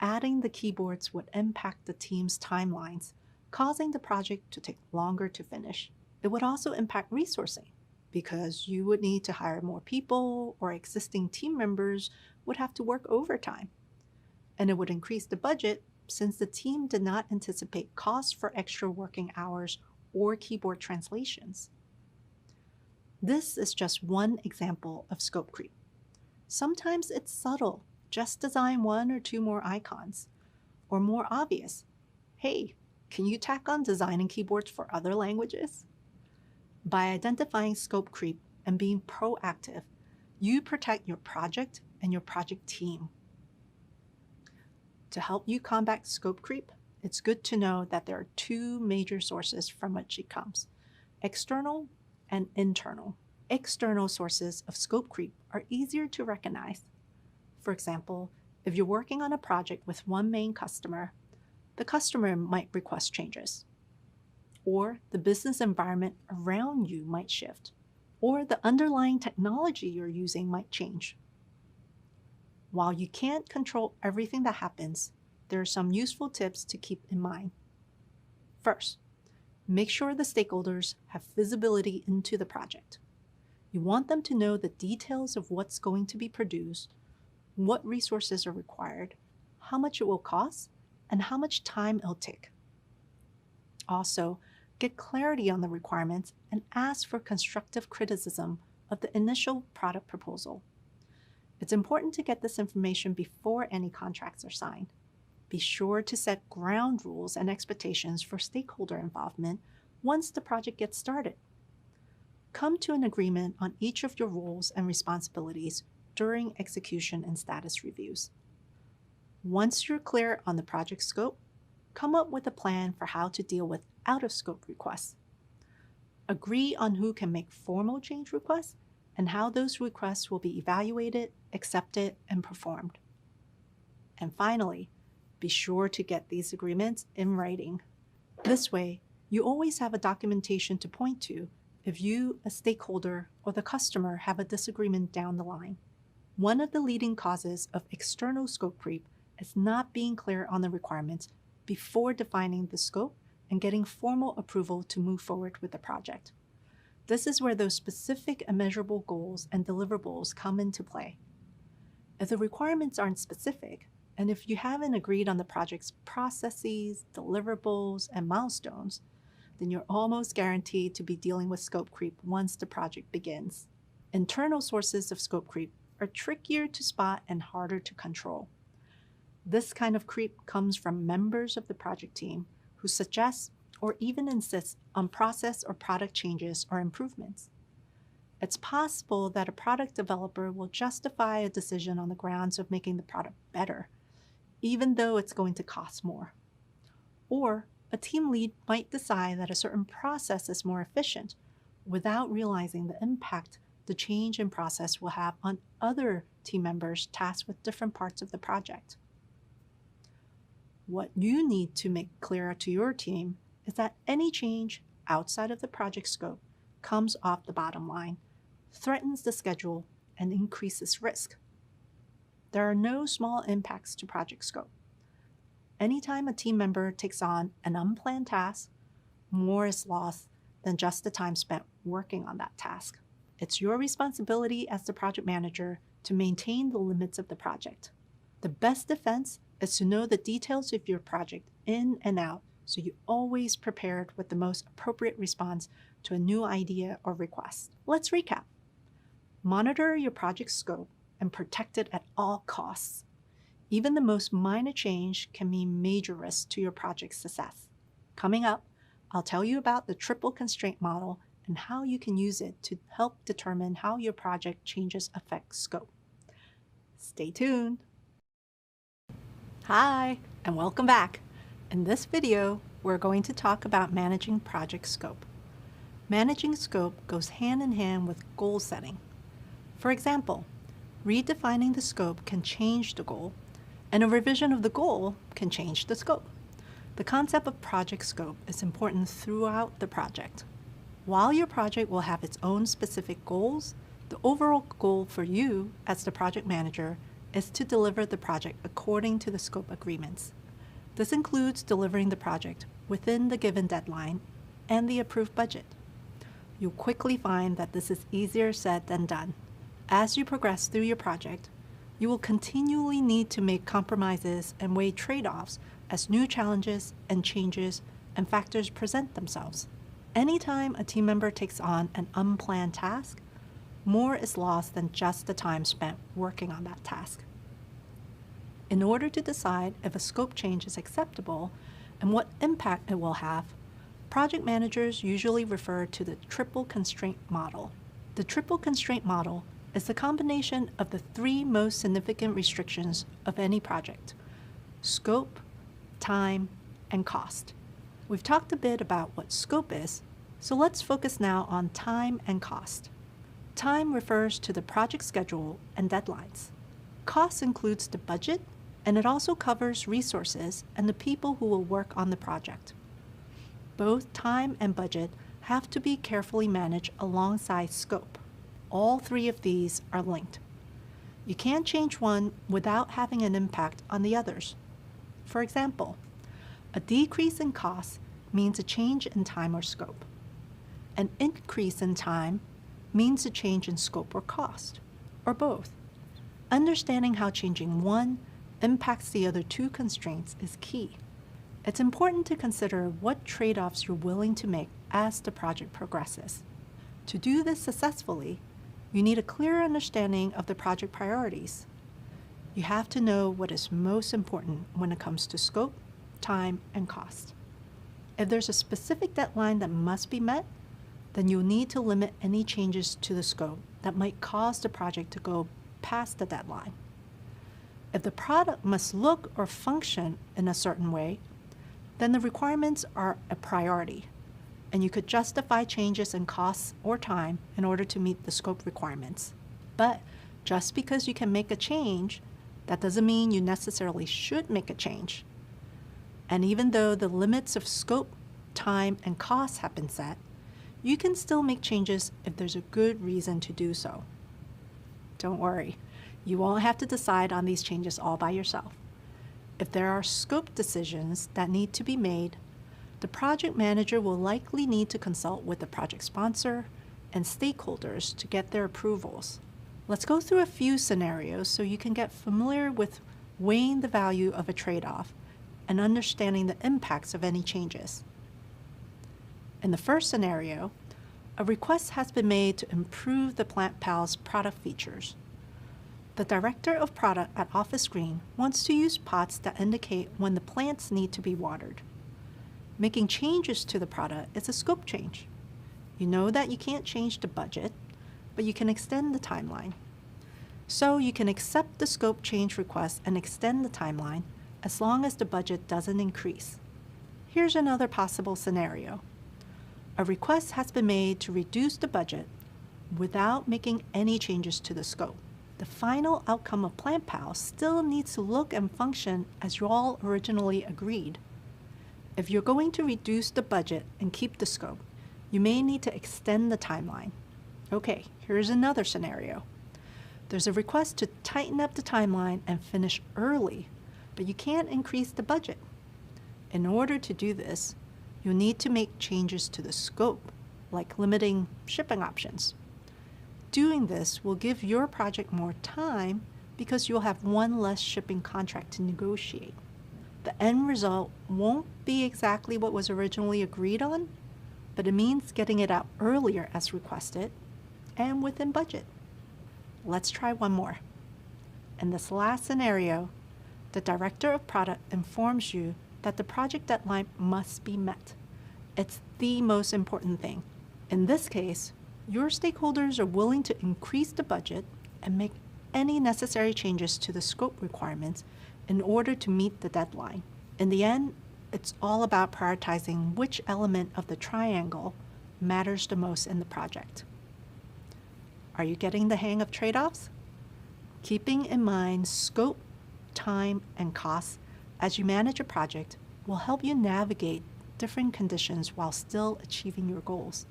Adding the keyboards would impact the team's timelines, causing the project to take longer to finish. It would also impact resourcing, because you would need to hire more people, or existing team members would have to work overtime. And it would increase the budget since the team did not anticipate costs for extra working hours or keyboard translations. This is just one example of scope creep. Sometimes it's subtle. Just design one or two more icons. Or more obvious, hey, can you tack on designing keyboards for other languages? By identifying scope creep and being proactive, you protect your project and your project team. To help you combat scope creep, it's good to know that there are two major sources from which it comes: external and internal. External sources of scope creep are easier to recognize. For example, if you're working on a project with one main customer, the customer might request changes, or the business environment around you might shift, or the underlying technology you're using might change. While you can't control everything that happens, there are some useful tips to keep in mind. First, make sure the stakeholders have visibility into the project. You want them to know the details of what's going to be produced, what resources are required, how much it will cost, and how much time it'll take. Also, get clarity on the requirements and ask for constructive criticism of the initial product proposal. It's important to get this information before any contracts are signed. Be sure to set ground rules and expectations for stakeholder involvement once the project gets started. Come to an agreement on each of your roles and responsibilities during execution and status reviews. Once you're clear on the project scope, come up with a plan for how to deal with out-of-scope requests. Agree on who can make formal change requests and how those requests will be evaluated, accepted, and performed. And finally, be sure to get these agreements in writing. This way, you always have a documentation to point to if you, a stakeholder, or the customer have a disagreement down the line. One of the leading causes of external scope creep is not being clear on the requirements before defining the scope and getting formal approval to move forward with the project. This is where those specific and measurable goals and deliverables come into play. If the requirements aren't specific, and if you haven't agreed on the project's processes, deliverables, and milestones, then you're almost guaranteed to be dealing with scope creep once the project begins. Internal sources of scope creep are trickier to spot and harder to control. This kind of creep comes from members of the project team who suggest or even insist on process or product changes or improvements. It's possible that a product developer will justify a decision on the grounds of making the product better, even though it's going to cost more. Or a team lead might decide that a certain process is more efficient without realizing the impact the change in process will have on other team members tasked with different parts of the project. What you need to make clear to your team is that any change outside of the project scope comes off the bottom line, threatens the schedule, and increases risk. There are no small impacts to project scope. Anytime a team member takes on an unplanned task, more is lost than just the time spent working on that task. It's your responsibility as the project manager to maintain the limits of the project. The best defense is to know the details of your project in and out, so you're always prepared with the most appropriate response to a new idea or request. Let's recap. Monitor your project scope and protect it at all costs. Even the most minor change can mean major risk to your project's success. Coming up, I'll tell you about the triple constraint model and how you can use it to help determine how your project changes affect scope. Stay tuned. Hi, and welcome back. In this video, we're going to talk about managing project scope. Managing scope goes hand in hand with goal setting. For example, redefining the scope can change the goal, and a revision of the goal can change the scope. The concept of project scope is important throughout the project. While your project will have its own specific goals, the overall goal for you as the project manager is to deliver the project according to the scope agreements. This includes delivering the project within the given deadline and the approved budget. You'll quickly find that this is easier said than done. As you progress through your project, you will continually need to make compromises and weigh trade-offs as new challenges and changes and factors present themselves. Anytime a team member takes on an unplanned task, more is lost than just the time spent working on that task. In order to decide if a scope change is acceptable and what impact it will have, project managers usually refer to the triple constraint model. The triple constraint model is the combination of the three most significant restrictions of any project: scope, time, and cost. We've talked a bit about what scope is, so let's focus now on time and cost. Time refers to the project schedule and deadlines. Cost includes the budget, and it also covers resources and the people who will work on the project. Both time and budget have to be carefully managed alongside scope. All three of these are linked. You can't change one without having an impact on the others. For example, a decrease in cost means a change in time or scope. An increase in time means a change in scope or cost, or both. Understanding how changing one impacts the other two constraints is key. It's important to consider what trade-offs you're willing to make as the project progresses. To do this successfully, you need a clear understanding of the project priorities. You have to know what is most important when it comes to scope, time, and cost. If there's a specific deadline that must be met, then you'll need to limit any changes to the scope that might cause the project to go past the deadline. If the product must look or function in a certain way, then the requirements are a priority, and you could justify changes in costs or time in order to meet the scope requirements. But just because you can make a change, that doesn't mean you necessarily should make a change. And even though the limits of scope, time, and costs have been set, you can still make changes if there's a good reason to do so. Don't worry, you won't have to decide on these changes all by yourself. If there are scope decisions that need to be made, the project manager will likely need to consult with the project sponsor and stakeholders to get their approvals. Let's go through a few scenarios so you can get familiar with weighing the value of a trade-off and understanding the impacts of any changes. In the first scenario, a request has been made to improve the PlantPal's product features. The director of product at Office Green wants to use pots that indicate when the plants need to be watered. Making changes to the product is a scope change. You know that you can't change the budget, but you can extend the timeline. So you can accept the scope change request and extend the timeline as long as the budget doesn't increase. Here's another possible scenario. A request has been made to reduce the budget without making any changes to the scope. The final outcome of PlantPal still needs to look and function as you all originally agreed. If you're going to reduce the budget and keep the scope, you may need to extend the timeline. Okay, here's another scenario. There's a request to tighten up the timeline and finish early, but you can't increase the budget. In order to do this, you'll need to make changes to the scope, like limiting shipping options. Doing this will give your project more time because you'll have one less shipping contract to negotiate. The end result won't be exactly what was originally agreed on, but it means getting it out earlier as requested and within budget. Let's try one more. In this last scenario, the director of product informs you that the project deadline must be met. It's the most important thing. In this case, your stakeholders are willing to increase the budget and make any necessary changes to the scope requirements in order to meet the deadline. In the end, it's all about prioritizing which element of the triangle matters the most in the project. Are you getting the hang of trade-offs? Keeping in mind scope, time, and costs as you manage a project will help you navigate different conditions while still achieving your goals.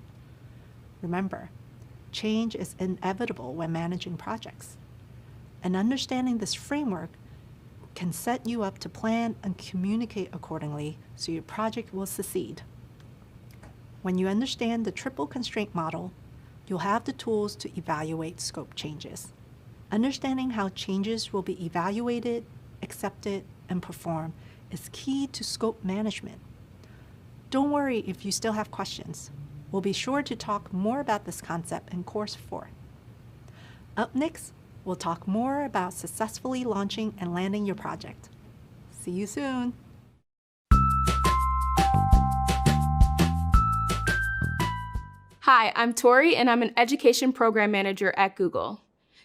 Remember, change is inevitable when managing projects. And understanding this framework can set you up to plan and communicate accordingly so your project will succeed. When you understand the triple constraint model, you'll have the tools to evaluate scope changes. Understanding how changes will be evaluated, accepted, and performed is key to scope management. Don't worry if you still have questions. We'll be sure to talk more about this concept in Course 4. Up next, we'll talk more about successfully launching and landing your project. See you soon. Hi, I'm Tori, and I'm an Education Program Manager at Google.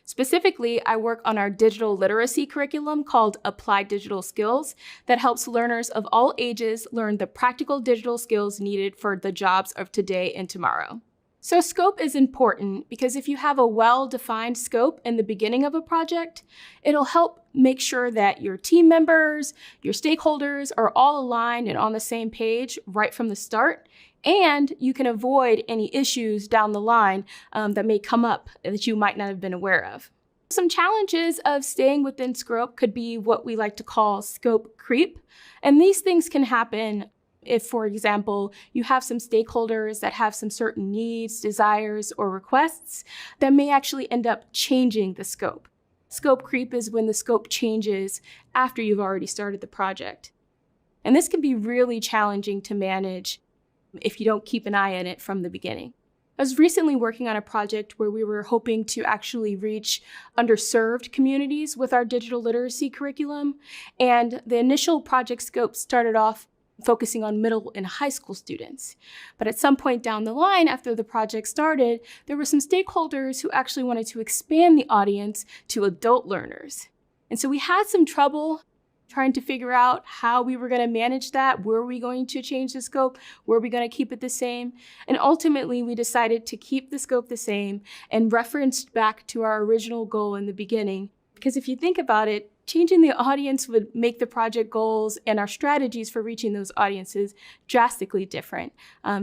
Specifically, I work on our digital literacy curriculum called Applied Digital Skills that helps learners of all ages learn the practical digital skills needed for the jobs of today and tomorrow. So scope is important because if you have a well-defined scope in the beginning of a project, it'll help make sure that your team members, your stakeholders are all aligned and on the same page right from the start, and you can avoid any issues down the line that may come up that you might not have been aware of. Some challenges of staying within scope could be what we like to call scope creep, and these things can happen if, for example, you have some stakeholders that have some certain needs, desires, or requests that may actually end up changing the scope. Scope creep is when the scope changes after you've already started the project. And this can be really challenging to manage if you don't keep an eye on it from the beginning. I was recently working on a project where we were hoping to actually reach underserved communities with our digital literacy curriculum, and the initial project scope started off focusing on middle and high school students. But at some point down the line, after the project started, there were some stakeholders who actually wanted to expand the audience to adult learners. And so we had some trouble trying to figure out how we were going to manage that. Were we going to change the scope? Were we going to keep it the same? And ultimately, we decided to keep the scope the same and referenced back to our original goal in the beginning. Because if you think about it, changing the audience would make the project goals and our strategies for reaching those audiences drastically different.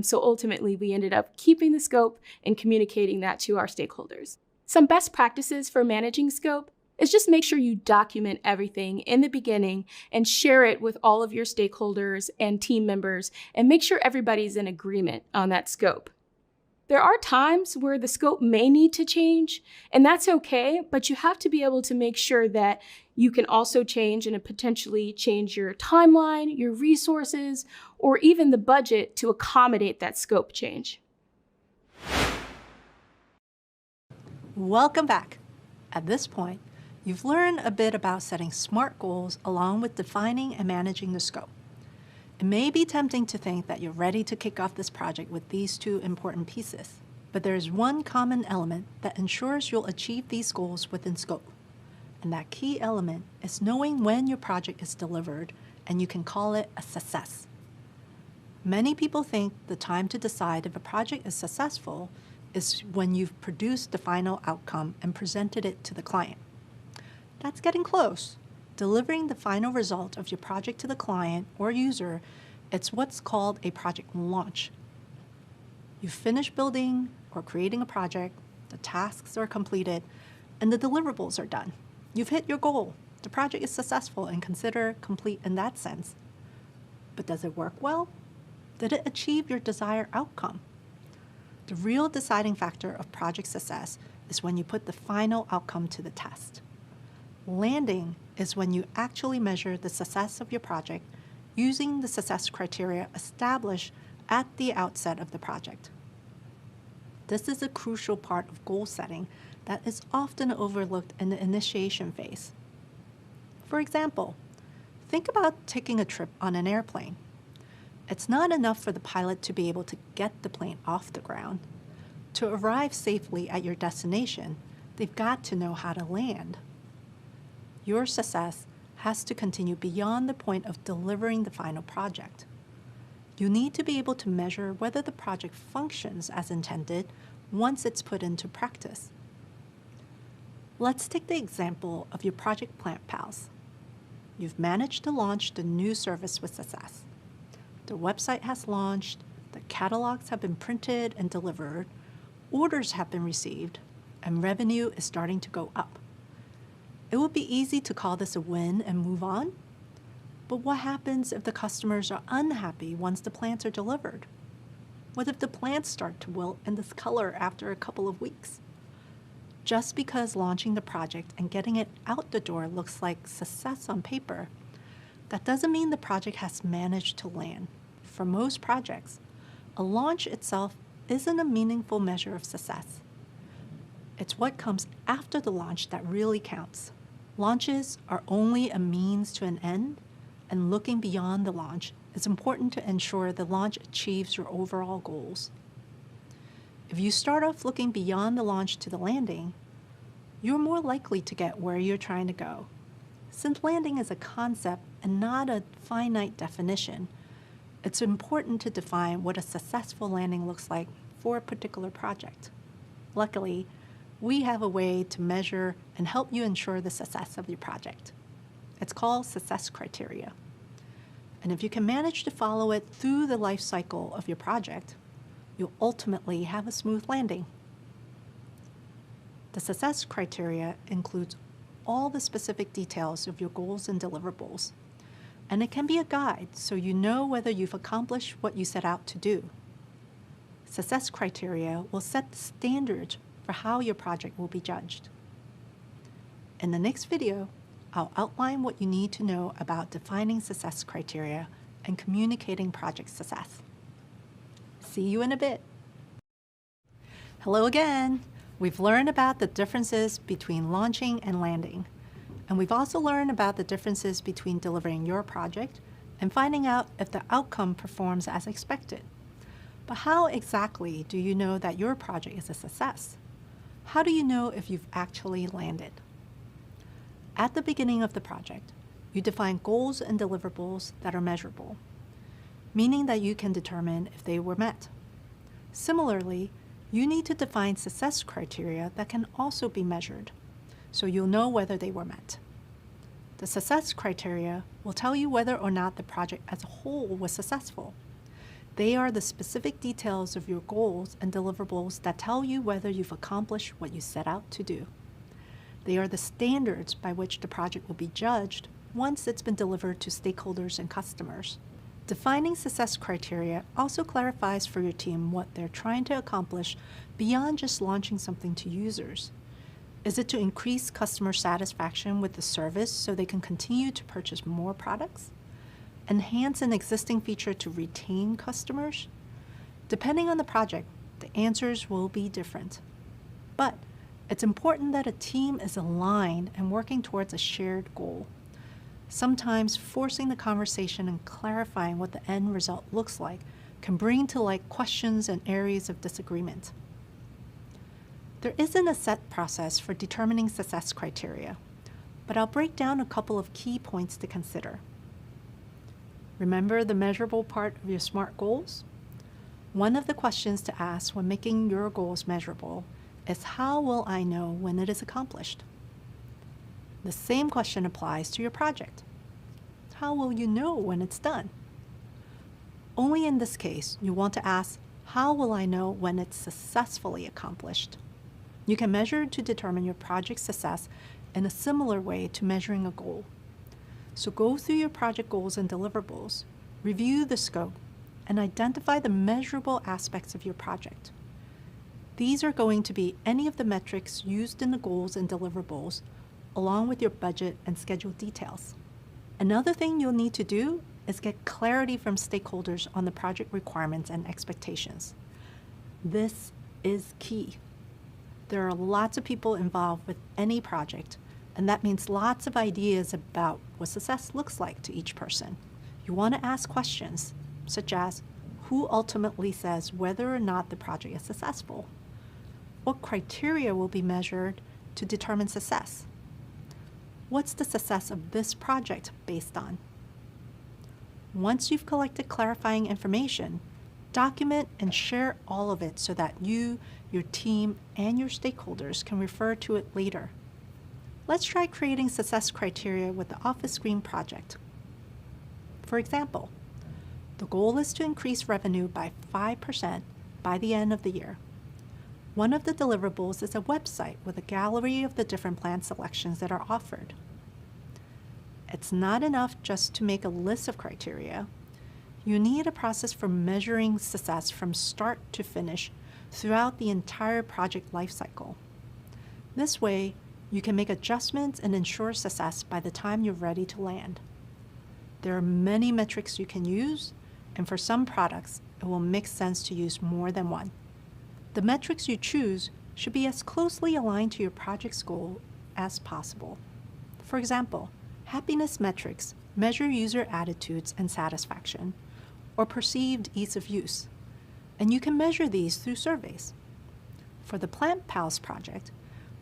So ultimately, we ended up keeping the scope and communicating that to our stakeholders. Some best practices for managing scope is just make sure you document everything in the beginning and share it with all of your stakeholders and team members, and make sure everybody's in agreement on that scope. There are times where the scope may need to change, and that's okay, but you have to be able to make sure that you can also change and potentially change your timeline, your resources, or even the budget to accommodate that scope change. Welcome back. At this point, you've learned a bit about setting SMART goals along with defining and managing the scope. It may be tempting to think that you're ready to kick off this project with these two important pieces, but there is one common element that ensures you'll achieve these goals within scope. And that key element is knowing when your project is delivered and you can call it a success. Many people think the time to decide if a project is successful is when you've produced the final outcome and presented it to the client. That's getting close. Delivering the final result of your project to the client or user, it's what's called a project launch. You've finished building or creating a project, the tasks are completed, and the deliverables are done. You've hit your goal. The project is successful and considered complete in that sense. But does it work well? Did it achieve your desired outcome? The real deciding factor of project success is when you put the final outcome to the test. Landing is when you actually measure the success of your project using the success criteria established at the outset of the project. This is a crucial part of goal setting that is often overlooked in the initiation phase. For example, think about taking a trip on an airplane. It's not enough for the pilot to be able to get the plane off the ground. To arrive safely at your destination, they've got to know how to land. Your success has to continue beyond the point of delivering the final project. You need to be able to measure whether the project functions as intended once it's put into practice. Let's take the example of your Project Plant Pals. You've managed to launch the new service with success. The website has launched, the catalogs have been printed and delivered, orders have been received, and revenue is starting to go up. It would be easy to call this a win and move on, but what happens if the customers are unhappy once the plants are delivered? What if the plants start to wilt and discolor after a couple of weeks? Just because launching the project and getting it out the door looks like success on paper, that doesn't mean the project has managed to land. For most projects, a launch itself isn't a meaningful measure of success. It's what comes after the launch that really counts. Launches are only a means to an end, and looking beyond the launch is important to ensure the launch achieves your overall goals. If you start off looking beyond the launch to the landing, you're more likely to get where you're trying to go. Since landing is a concept and not a finite definition, it's important to define what a successful landing looks like for a particular project. Luckily, we have a way to measure and help you ensure the success of your project. It's called success criteria. And if you can manage to follow it through the life cycle of your project, you'll ultimately have a smooth landing. The success criteria includes all the specific details of your goals and deliverables, and it can be a guide so you know whether you've accomplished what you set out to do. Success criteria will set the standard for how your project will be judged. In the next video, I'll outline what you need to know about defining success criteria and communicating project success. See you in a bit. Hello again. We've learned about the differences between launching and landing. And we've also learned about the differences between delivering your project and finding out if the outcome performs as expected. But how exactly do you know that your project is a success? How do you know if you've actually landed? At the beginning of the project, you define goals and deliverables that are measurable, meaning that you can determine if they were met. Similarly, you need to define success criteria that can also be measured, so you'll know whether they were met. The success criteria will tell you whether or not the project as a whole was successful. They are the specific details of your goals and deliverables that tell you whether you've accomplished what you set out to do. They are the standards by which the project will be judged once it's been delivered to stakeholders and customers. Defining success criteria also clarifies for your team what they're trying to accomplish beyond just launching something to users. Is it to increase customer satisfaction with the service so they can continue to purchase more products? Enhance an existing feature to retain customers? Depending on the project, the answers will be different. But it's important that a team is aligned and working towards a shared goal. Sometimes forcing the conversation and clarifying what the end result looks like can bring to light questions and areas of disagreement. There isn't a set process for determining success criteria, but I'll break down a couple of key points to consider. Remember the measurable part of your SMART goals? One of the questions to ask when making your goals measurable is, how will I know when it is accomplished? The same question applies to your project. How will you know when it's done? Only in this case, you want to ask, how will I know when it's successfully accomplished? You can measure to determine your project's success in a similar way to measuring a goal. So go through your project goals and deliverables, review the scope, and identify the measurable aspects of your project. These are going to be any of the metrics used in the goals and deliverables, along with your budget and schedule details. Another thing you'll need to do is get clarity from stakeholders on the project requirements and expectations. This is key. There are lots of people involved with any project, and that means lots of ideas about what success looks like to each person. You want to ask questions, such as, who ultimately says whether or not the project is successful? What criteria will be measured to determine success? What's the success of this project based on? Once you've collected clarifying information, document and share all of it so that you, your team, and your stakeholders can refer to it later. Let's try creating success criteria with the office screen project. For example, the goal is to increase revenue by 5% by the end of the year. One of the deliverables is a website with a gallery of the different plan selections that are offered. It's not enough just to make a list of criteria. You need a process for measuring success from start to finish throughout the entire project lifecycle. This way, you can make adjustments and ensure success by the time you're ready to land. There are many metrics you can use, and for some products, it will make sense to use more than one. The metrics you choose should be as closely aligned to your project's goal as possible. For example, happiness metrics measure user attitudes and satisfaction, or perceived ease of use, and you can measure these through surveys. For the Plant Pals project,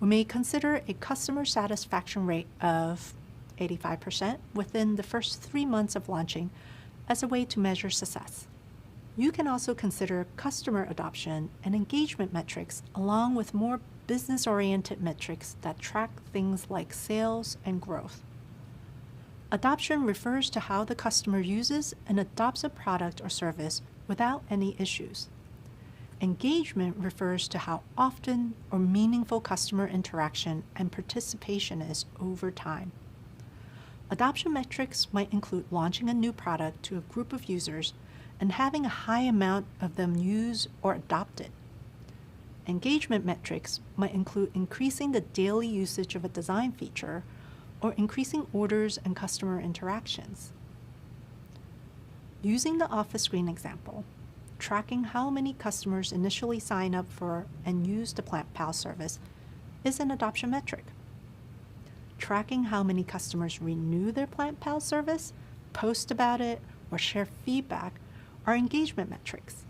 we may consider a customer satisfaction rate of 85% within the first 3 months of launching as a way to measure success. You can also consider customer adoption and engagement metrics along with more business-oriented metrics that track things like sales and growth. Adoption refers to how the customer uses and adopts a product or service without any issues. Engagement refers to how often or meaningful customer interaction and participation is over time. Adoption metrics might include launching a new product to a group of users and having a high amount of them use or adopt it. Engagement metrics might include increasing the daily usage of a design feature or increasing orders and customer interactions. Using the office screen example, tracking how many customers initially sign up for and use the Plant Pal service is an adoption metric. Tracking how many customers renew their Plant Pal service, post about it, or share feedback are engagement metrics.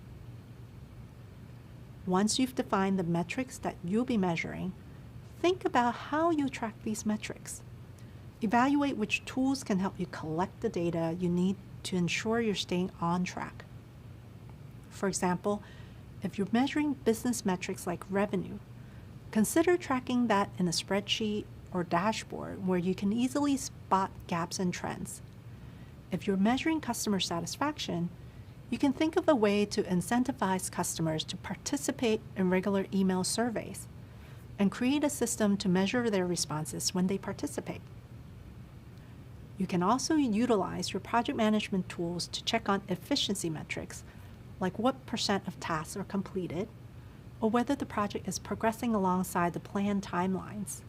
Once you've defined the metrics that you'll be measuring, think about how you track these metrics. Evaluate which tools can help you collect the data you need to ensure you're staying on track. For example, if you're measuring business metrics like revenue, consider tracking that in a spreadsheet or dashboard where you can easily spot gaps and trends. If you're measuring customer satisfaction, you can think of a way to incentivize customers to participate in regular email surveys. and create a system to measure their responses when they participate. You can also utilize your project management tools to check on efficiency metrics, like what % of tasks are completed, or whether the project is progressing alongside the planned timelines.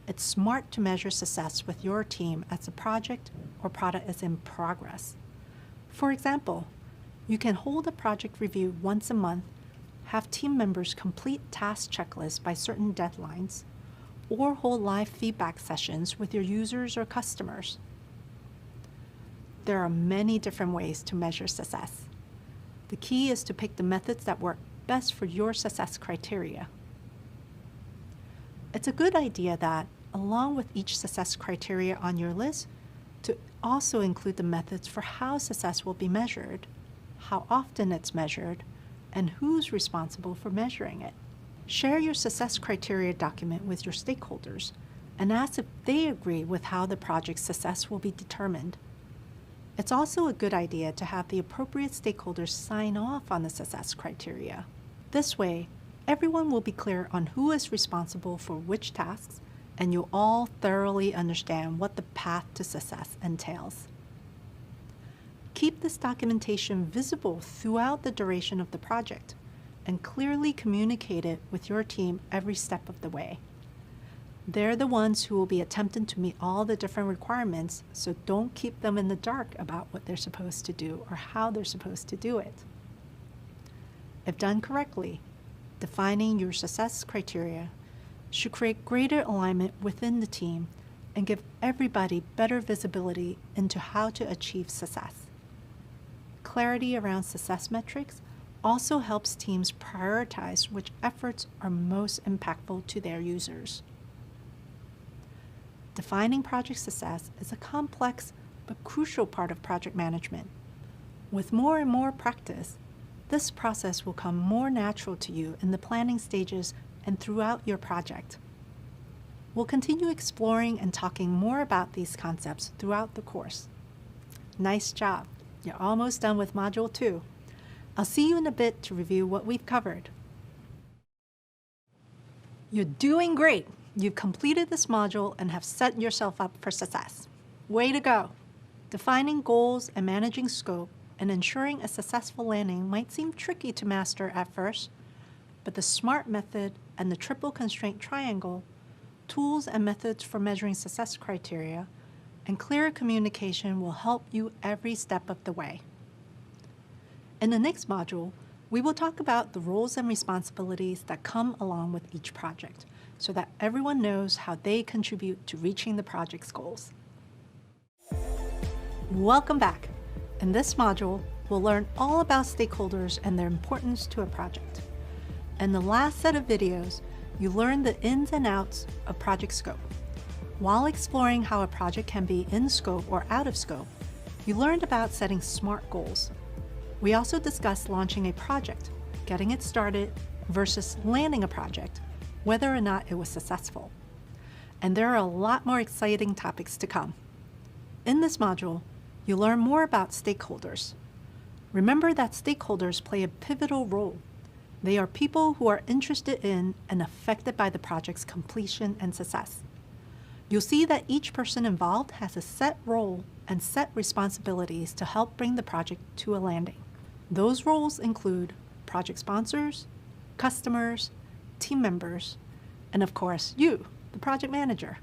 It's smart to measure success with your team as the project or product is in progress. For example, you can hold a project review once a month, have team members complete task checklists by certain deadlines, or hold live feedback sessions with your users or customers. There are many different ways to measure success. The key is to pick the methods that work best for your success criteria. It's a good idea that, along with each success criteria on your list, to also include the methods for how success will be measured, how often it's measured, and who's responsible for measuring it. Share your success criteria document with your stakeholders and ask if they agree with how the project's success will be determined. It's also a good idea to have the appropriate stakeholders sign off on the success criteria. This way, everyone will be clear on who is responsible for which tasks, and you'll all thoroughly understand what the path to success entails. Keep this documentation visible throughout the duration of the project and clearly communicate it with your team every step of the way. They're the ones who will be attempting to meet all the different requirements, so don't keep them in the dark about what they're supposed to do or how they're supposed to do it. If done correctly, defining your success criteria should create greater alignment within the team and give everybody better visibility into how to achieve success. Clarity around success metrics also helps teams prioritize which efforts are most impactful to their users. Defining project success is a complex but crucial part of project management. With more and more practice, this process will come more natural to you in the planning stages and throughout your project. We'll continue exploring and talking more about these concepts throughout the course. Nice job! You're almost done with Module 2. I'll see you in a bit to review what we've covered. You're doing great! You've completed this module and have set yourself up for success. Way to go! Defining goals and managing scope and ensuring a successful landing might seem tricky to master at first, but the SMART method and the triple constraint triangle, tools and methods for measuring success criteria, and clear communication will help you every step of the way. In the next module, we will talk about the roles and responsibilities that come along with each project, so that everyone knows how they contribute to reaching the project's goals. Welcome back. In this module, we'll learn all about stakeholders and their importance to a project. In the last set of videos, you learned the ins and outs of project scope. While exploring how a project can be in scope or out of scope, you learned about setting SMART goals. We also discussed launching a project, getting it started, versus landing a project, whether or not it was successful. And there are a lot more exciting topics to come. In this module, you'll learn more about stakeholders. Remember that stakeholders play a pivotal role. They are people who are interested in and affected by the project's completion and success. You'll see that each person involved has a set role and set responsibilities to help bring the project to a landing. Those roles include project sponsors, customers, team members, and of course, you, the project manager.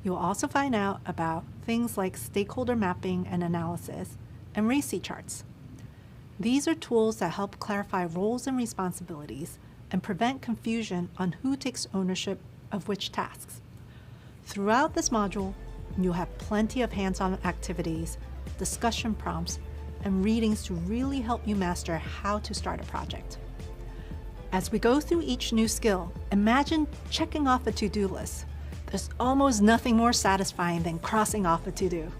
You'll also find out about things like stakeholder mapping and analysis and RACI charts. These are tools that help clarify roles and responsibilities and prevent confusion on who takes ownership of which tasks. Throughout this module, you'll have plenty of hands-on activities, discussion prompts, and readings to really help you master how to start a project. As we go through each new skill, imagine checking off a to-do list. There's almost nothing more satisfying than crossing off a to-do.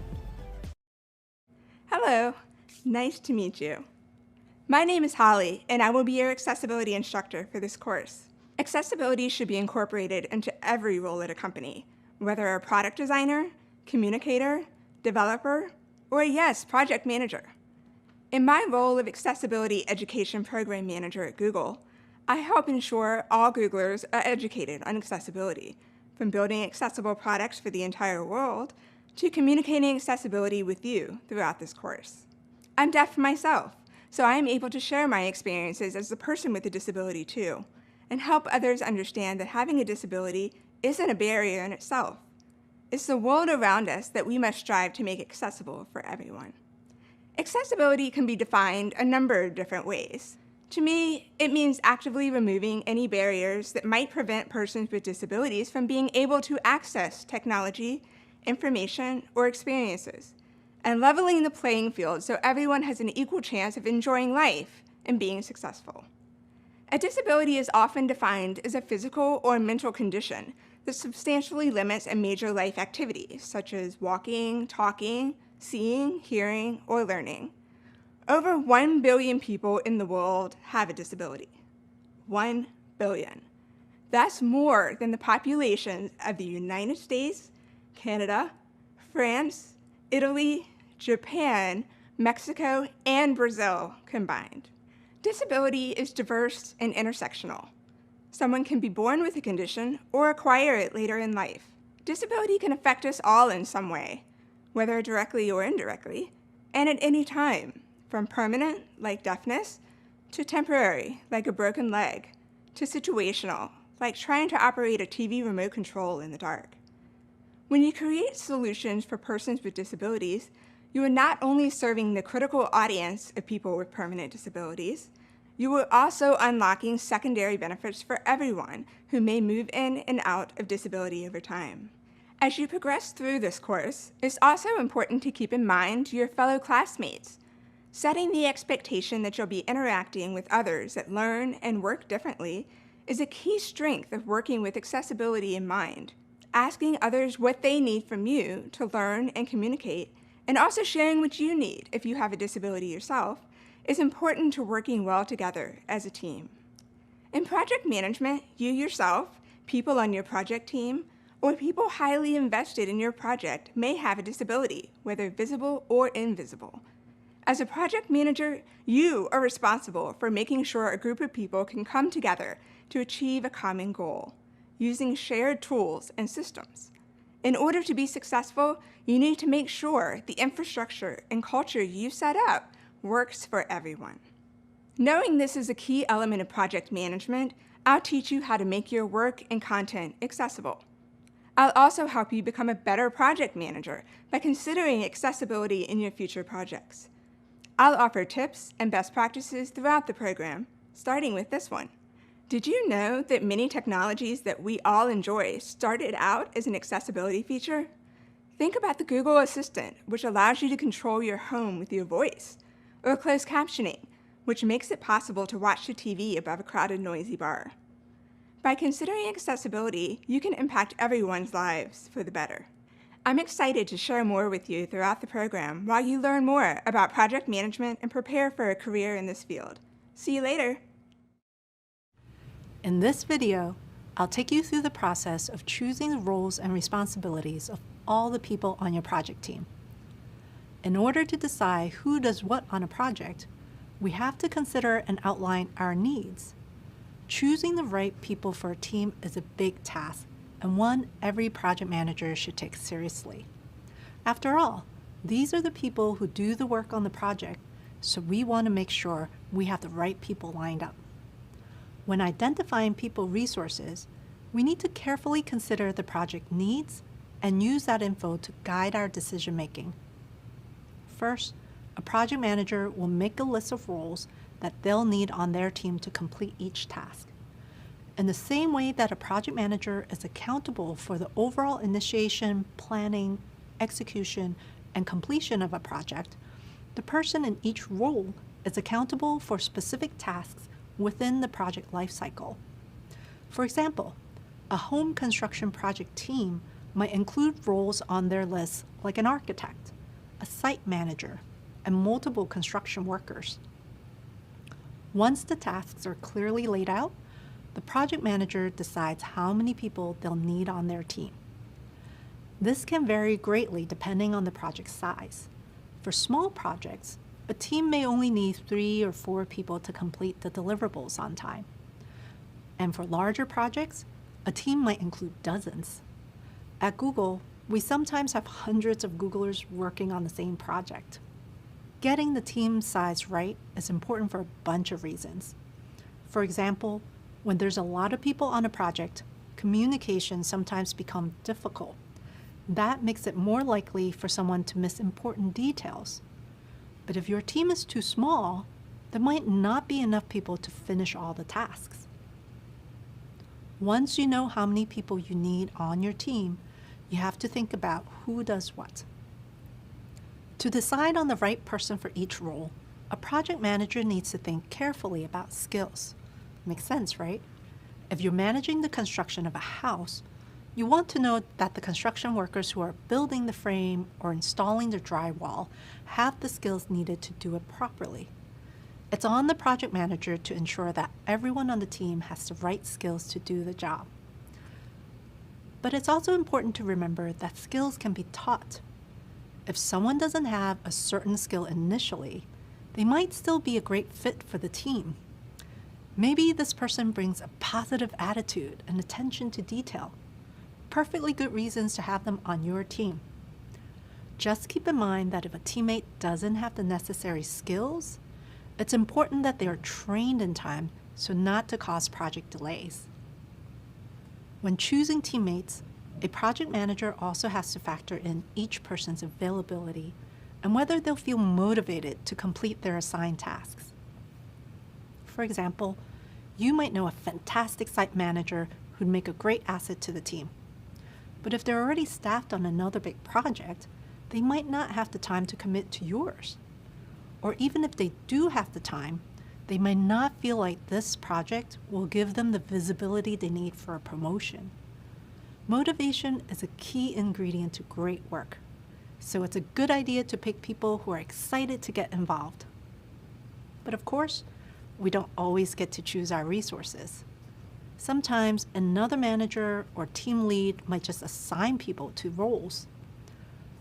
Hello, nice to meet you. My name is Holly, and I will be your accessibility instructor for this course. Accessibility should be incorporated into every role at a company, whether a product designer, communicator, developer, or yes, project manager. In my role of Accessibility Education Program Manager at Google, I help ensure all Googlers are educated on accessibility, from building accessible products for the entire world to communicating accessibility with you throughout this course. I'm deaf myself, so I am able to share my experiences as a person with a disability too, and help others understand that having a disability isn't a barrier in itself. It's the world around us that we must strive to make accessible for everyone. Accessibility can be defined a number of different ways. To me, it means actively removing any barriers that might prevent persons with disabilities from being able to access technology, information, or experiences, and leveling the playing field so everyone has an equal chance of enjoying life and being successful. A disability is often defined as a physical or mental condition that substantially limits a major life activity, such as walking, talking, seeing, hearing, or learning. Over 1 billion people in the world have a disability. 1 billion. That's more than the populations of the United States, Canada, France, Italy, Japan, Mexico, and Brazil combined. Disability is diverse and intersectional. Someone can be born with a condition or acquire it later in life. Disability can affect us all in some way, whether directly or indirectly, and at any time, from permanent, like deafness, to temporary, like a broken leg, to situational, like trying to operate a TV remote control in the dark. When you create solutions for persons with disabilities, you are not only serving the critical audience of people with permanent disabilities, you are also unlocking secondary benefits for everyone who may move in and out of disability over time. As you progress through this course, it's also important to keep in mind your fellow classmates. Setting the expectation that you'll be interacting with others that learn and work differently is a key strength of working with accessibility in mind. Asking others what they need from you to learn and communicate, and also sharing what you need if you have a disability yourself, is important to working well together as a team. In project management, you yourself, people on your project team, or people highly invested in your project may have a disability, whether visible or invisible. As a project manager, you are responsible for making sure a group of people can come together to achieve a common goal, using shared tools and systems. In order to be successful, you need to make sure the infrastructure and culture you set up works for everyone. Knowing this is a key element of project management, I'll teach you how to make your work and content accessible. I'll also help you become a better project manager by considering accessibility in your future projects. I'll offer tips and best practices throughout the program, starting with this one. Did you know that many technologies that we all enjoy started out as an accessibility feature? Think about the Google Assistant, which allows you to control your home with your voice, or closed captioning, which makes it possible to watch the TV above a crowded, noisy bar. By considering accessibility, you can impact everyone's lives for the better. I'm excited to share more with you throughout the program while you learn more about project management and prepare for a career in this field. See you later. In this video, I'll take you through the process of choosing the roles and responsibilities of all the people on your project team. In order to decide who does what on a project, we have to consider and outline our needs. Choosing the right people for a team is a big task, and one every project manager should take seriously. After all, these are the people who do the work on the project, so we want to make sure we have the right people lined up. When identifying people resources, we need to carefully consider the project needs and use that info to guide our decision making. First, a project manager will make a list of roles that they'll need on their team to complete each task. In the same way that a project manager is accountable for the overall initiation, planning, execution, and completion of a project, the person in each role is accountable for specific tasks within the project lifecycle. For example, a home construction project team might include roles on their list like an architect, a site manager, and multiple construction workers. Once the tasks are clearly laid out, the project manager decides how many people they'll need on their team. This can vary greatly depending on the project size. For small projects, a team may only need 3 or 4 people to complete the deliverables on time. And for larger projects, a team might include dozens. At Google, we sometimes have hundreds of Googlers working on the same project. Getting the team size right is important for a bunch of reasons. For example, when there's a lot of people on a project, communication sometimes becomes difficult. That makes it more likely for someone to miss important details. But if your team is too small, there might not be enough people to finish all the tasks. Once you know how many people you need on your team, you have to think about who does what. To decide on the right person for each role, a project manager needs to think carefully about skills. Makes sense, right? If you're managing the construction of a house, you want to know that the construction workers who are building the frame or installing the drywall have the skills needed to do it properly. It's on the project manager to ensure that everyone on the team has the right skills to do the job. But it's also important to remember that skills can be taught. If someone doesn't have a certain skill initially, they might still be a great fit for the team. Maybe this person brings a positive attitude and attention to detail. Perfectly good reasons to have them on your team. Just keep in mind that if a teammate doesn't have the necessary skills, it's important that they are trained in time so not to cause project delays. When choosing teammates, a project manager also has to factor in each person's availability and whether they'll feel motivated to complete their assigned tasks. For example, you might know a fantastic site manager who'd make a great asset to the team. But if they're already staffed on another big project, they might not have the time to commit to yours. Or even if they do have the time, they might not feel like this project will give them the visibility they need for a promotion. Motivation is a key ingredient to great work, so it's a good idea to pick people who are excited to get involved. But of course, we don't always get to choose our resources. Sometimes another manager or team lead might just assign people to roles.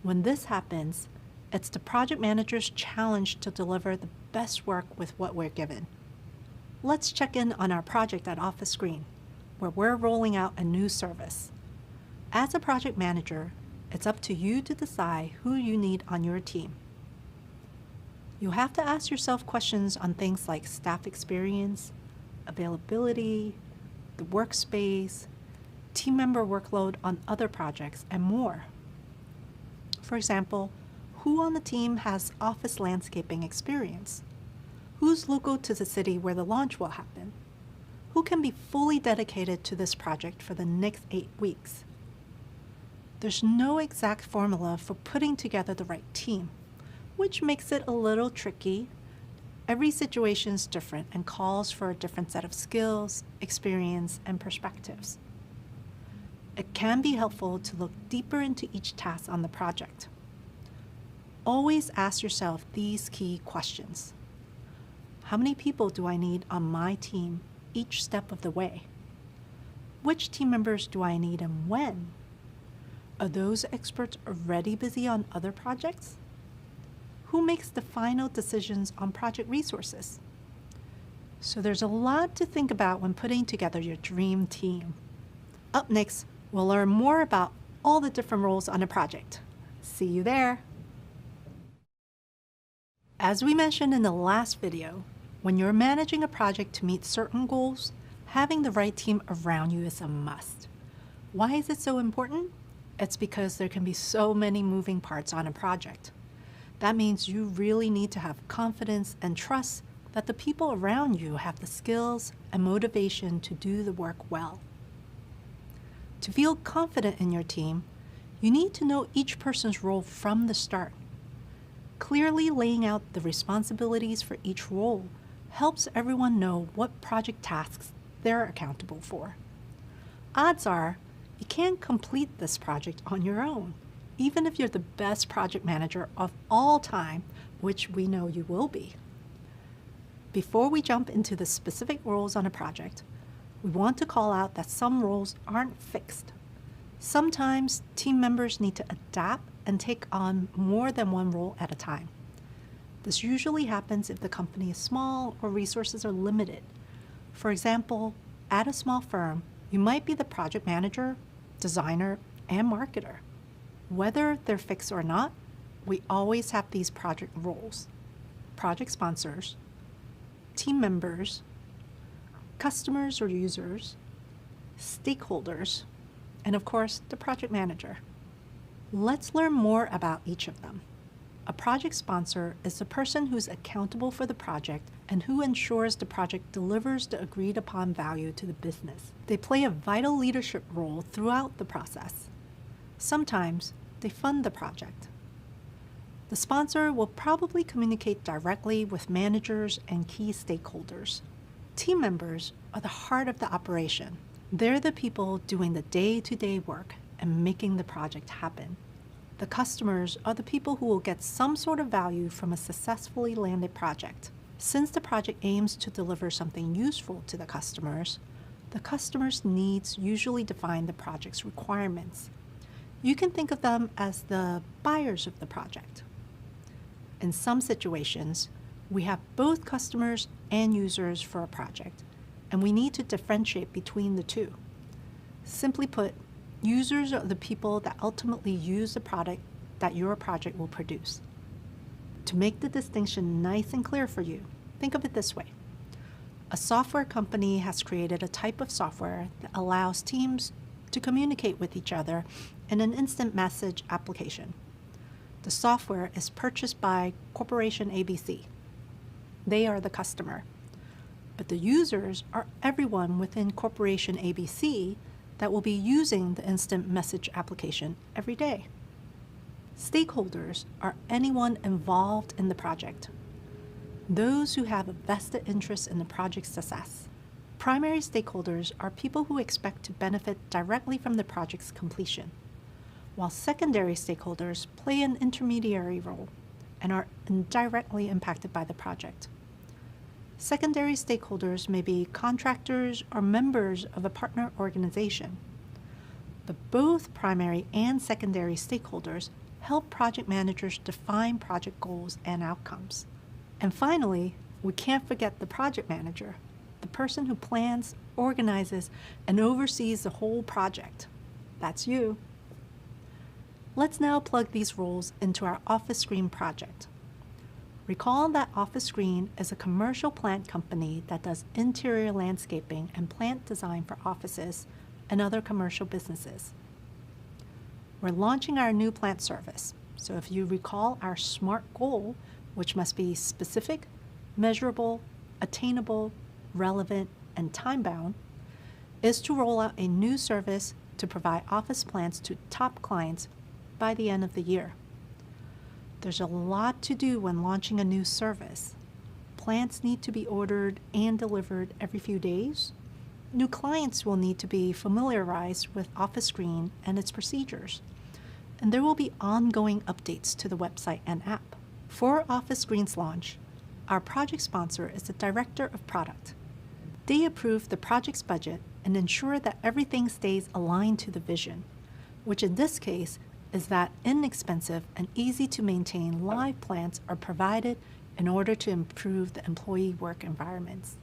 When this happens, it's the project manager's challenge to deliver the best work with what we're given. Let's check in on our project at Office Screen, where we're rolling out a new service. As a project manager, it's up to you to decide who you need on your team. You'll have to ask yourself questions on things like staff experience, availability, the workspace, team member workload on other projects, and more. For example, who on the team has office landscaping experience? Who's local to the city where the launch will happen? Who can be fully dedicated to this project for the next 8 weeks? There's no exact formula for putting together the right team, which makes it a little tricky. Every situation is different and calls for a different set of skills, experience, and perspectives. It can be helpful to look deeper into each task on the project. Always ask yourself these key questions. How many people do I need on my team each step of the way? Which team members do I need and when? Are those experts already busy on other projects? Who makes the final decisions on project resources? So there's a lot to think about when putting together your dream team. Up next, we'll learn more about all the different roles on a project. See you there. As we mentioned in the last video, when you're managing a project to meet certain goals, having the right team around you is a must. Why is it so important? It's because there can be so many moving parts on a project. That means you really need to have confidence and trust that the people around you have the skills and motivation to do the work well. To feel confident in your team, you need to know each person's role from the start. Clearly laying out the responsibilities for each role helps everyone know what project tasks they're accountable for. Odds are, you can't complete this project on your own, even if you're the best project manager of all time, which we know you will be. Before we jump into the specific roles on a project, we want to call out that some roles aren't fixed. Sometimes team members need to adapt and take on more than one role at a time. This usually happens if the company is small or resources are limited. For example, At a small firm, you might be the project manager, designer, and marketer. Whether they're fixed or not, we always have these project roles: project sponsors, team members, customers or users, stakeholders, and of course, the project manager. Let's learn more about each of them. A project sponsor is the person who's accountable for the project and who ensures the project delivers the agreed upon value to the business. They play a vital leadership role throughout the process. Sometimes they fund the project. The sponsor will probably communicate directly with managers and key stakeholders. Team members are the heart of the operation. They're the people doing the day-to-day work and making the project happen. The customers are the people who will get some sort of value from a successfully landed project. Since the project aims to deliver something useful to the customers' needs usually define the project's requirements. You can think of them as the buyers of the project. In some situations, we have both customers and users for a project, and we need to differentiate between the two. Simply put, users are the people that ultimately use the product that your project will produce. To make the distinction nice and clear for you, think of it this way. A software company has created a type of software that allows teams to communicate with each other in an instant message application. The software is purchased by Corporation ABC. They are the customer. But the users are everyone within Corporation ABC that will be using the instant message application every day. Stakeholders are anyone involved in the project, those who have a vested interest in the project's success. Primary stakeholders are people who expect to benefit directly from the project's completion, while secondary stakeholders play an intermediary role and are indirectly impacted by the project. Secondary stakeholders may be contractors or members of a partner organization. But both primary and secondary stakeholders help project managers define project goals and outcomes. And finally, we can't forget the project manager, the person who plans, organizes, and oversees the whole project. That's you. Let's now plug these roles into our Office Screen project. Recall that Office Screen is a commercial plant company that does interior landscaping and plant design for offices and other commercial businesses. We're launching our new plant service, so if you recall our SMART goal, which must be specific, measurable, attainable, relevant, and time-bound, is to roll out a new service to provide office plants to top clients by the end of the year. There's a lot to do when launching a new service. Plants need to be ordered and delivered every few days. New clients will need to be familiarized with Office Screen and its procedures. And there will be ongoing updates to the website and app. For Office Screen's launch, our project sponsor is the Director of Product. They approve the project's budget and ensure that everything stays aligned to the vision, which in this case is that inexpensive and easy to maintain live plants are provided in order to improve the employee work environments.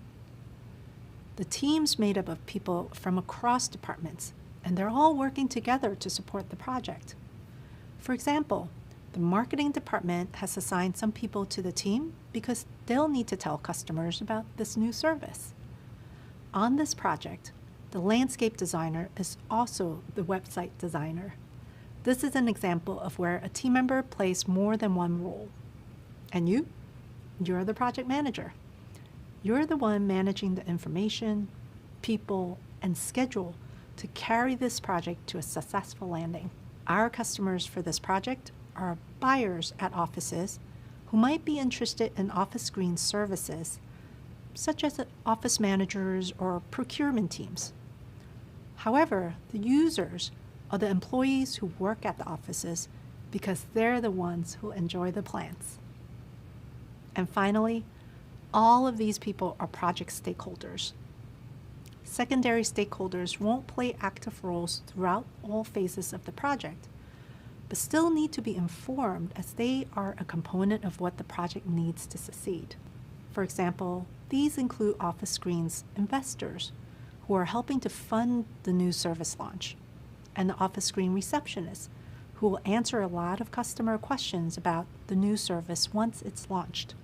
The team's made up of people from across departments, and they're all working together to support the project. For example, the marketing department has assigned some people to the team because they'll need to tell customers about this new service. On this project, the landscape designer is also the website designer. This is an example of where a team member plays more than one role. And you're the project manager. You're the one managing the information, people, and schedule to carry this project to a successful landing. Our customers for this project are buyers at offices who might be interested in Office Screen services, such as office managers or procurement teams. However, the users are the employees who work at the offices because they're the ones who enjoy the plants. And finally, all of these people are project stakeholders. Secondary stakeholders won't play active roles throughout all phases of the project, but still need to be informed as they are a component of what the project needs to succeed. For example, these include Office Screen's investors, who are helping to fund the new service launch, and the office screen receptionist, who will answer a lot of customer questions about the new service once it's launched.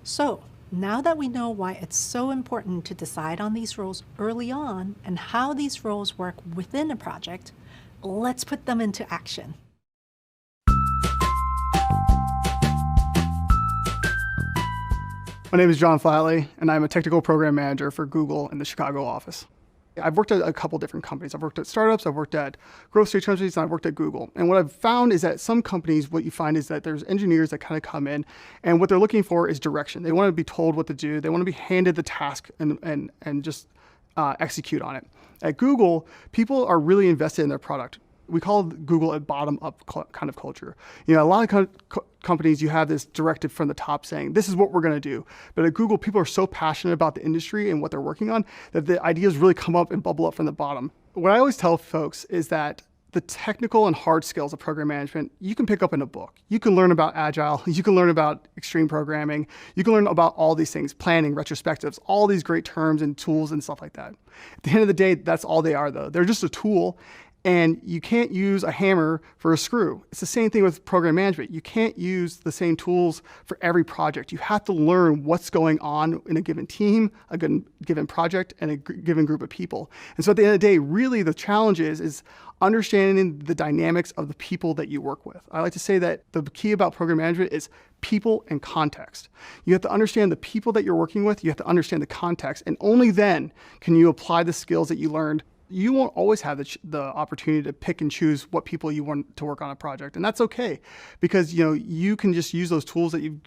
So, now that we know why it's so important to decide on these roles early on and how these roles work within a project, let's put them into action. My name is John Flatley, and I'm a technical program manager for Google in the Chicago office. I've worked at a couple different companies. I've worked at startups, I've worked at growth stage companies, and I've worked at Google. And what I've found is that some companies, what you find is that there's engineers that kind of come in, and what they're looking for is direction. They want to be told what to do. They want to be handed the task and just execute on it. At Google, people are really invested in their product. We call Google a bottom-up kind of culture. You know, a lot of companies, you have this directive from the top saying, this is what we're going to do. But at Google, people are so passionate about the industry and what they're working on that the ideas really come up and bubble up from the bottom. What I always tell folks is that the technical and hard skills of program management, you can pick up in a book. You can learn about Agile, you can learn about extreme programming, you can learn about all these things, planning, retrospectives, all these great terms and tools and stuff like that. At the end of the day, that's all they are though. They're just a tool. And you can't use a hammer for a screw. It's the same thing with program management. You can't use the same tools for every project. You have to learn what's going on in a given team, a given project, and a given group of people. And so at the end of the day, really the challenge is understanding the dynamics of the people that you work with. I like to say that the key about program management is people and context. You have to understand the people that you're working with, you have to understand the context, and only then can you apply the skills that you learned. You won't always have the opportunity to pick and choose what people you want to work on a project. And that's okay, because you can just use those tools that you've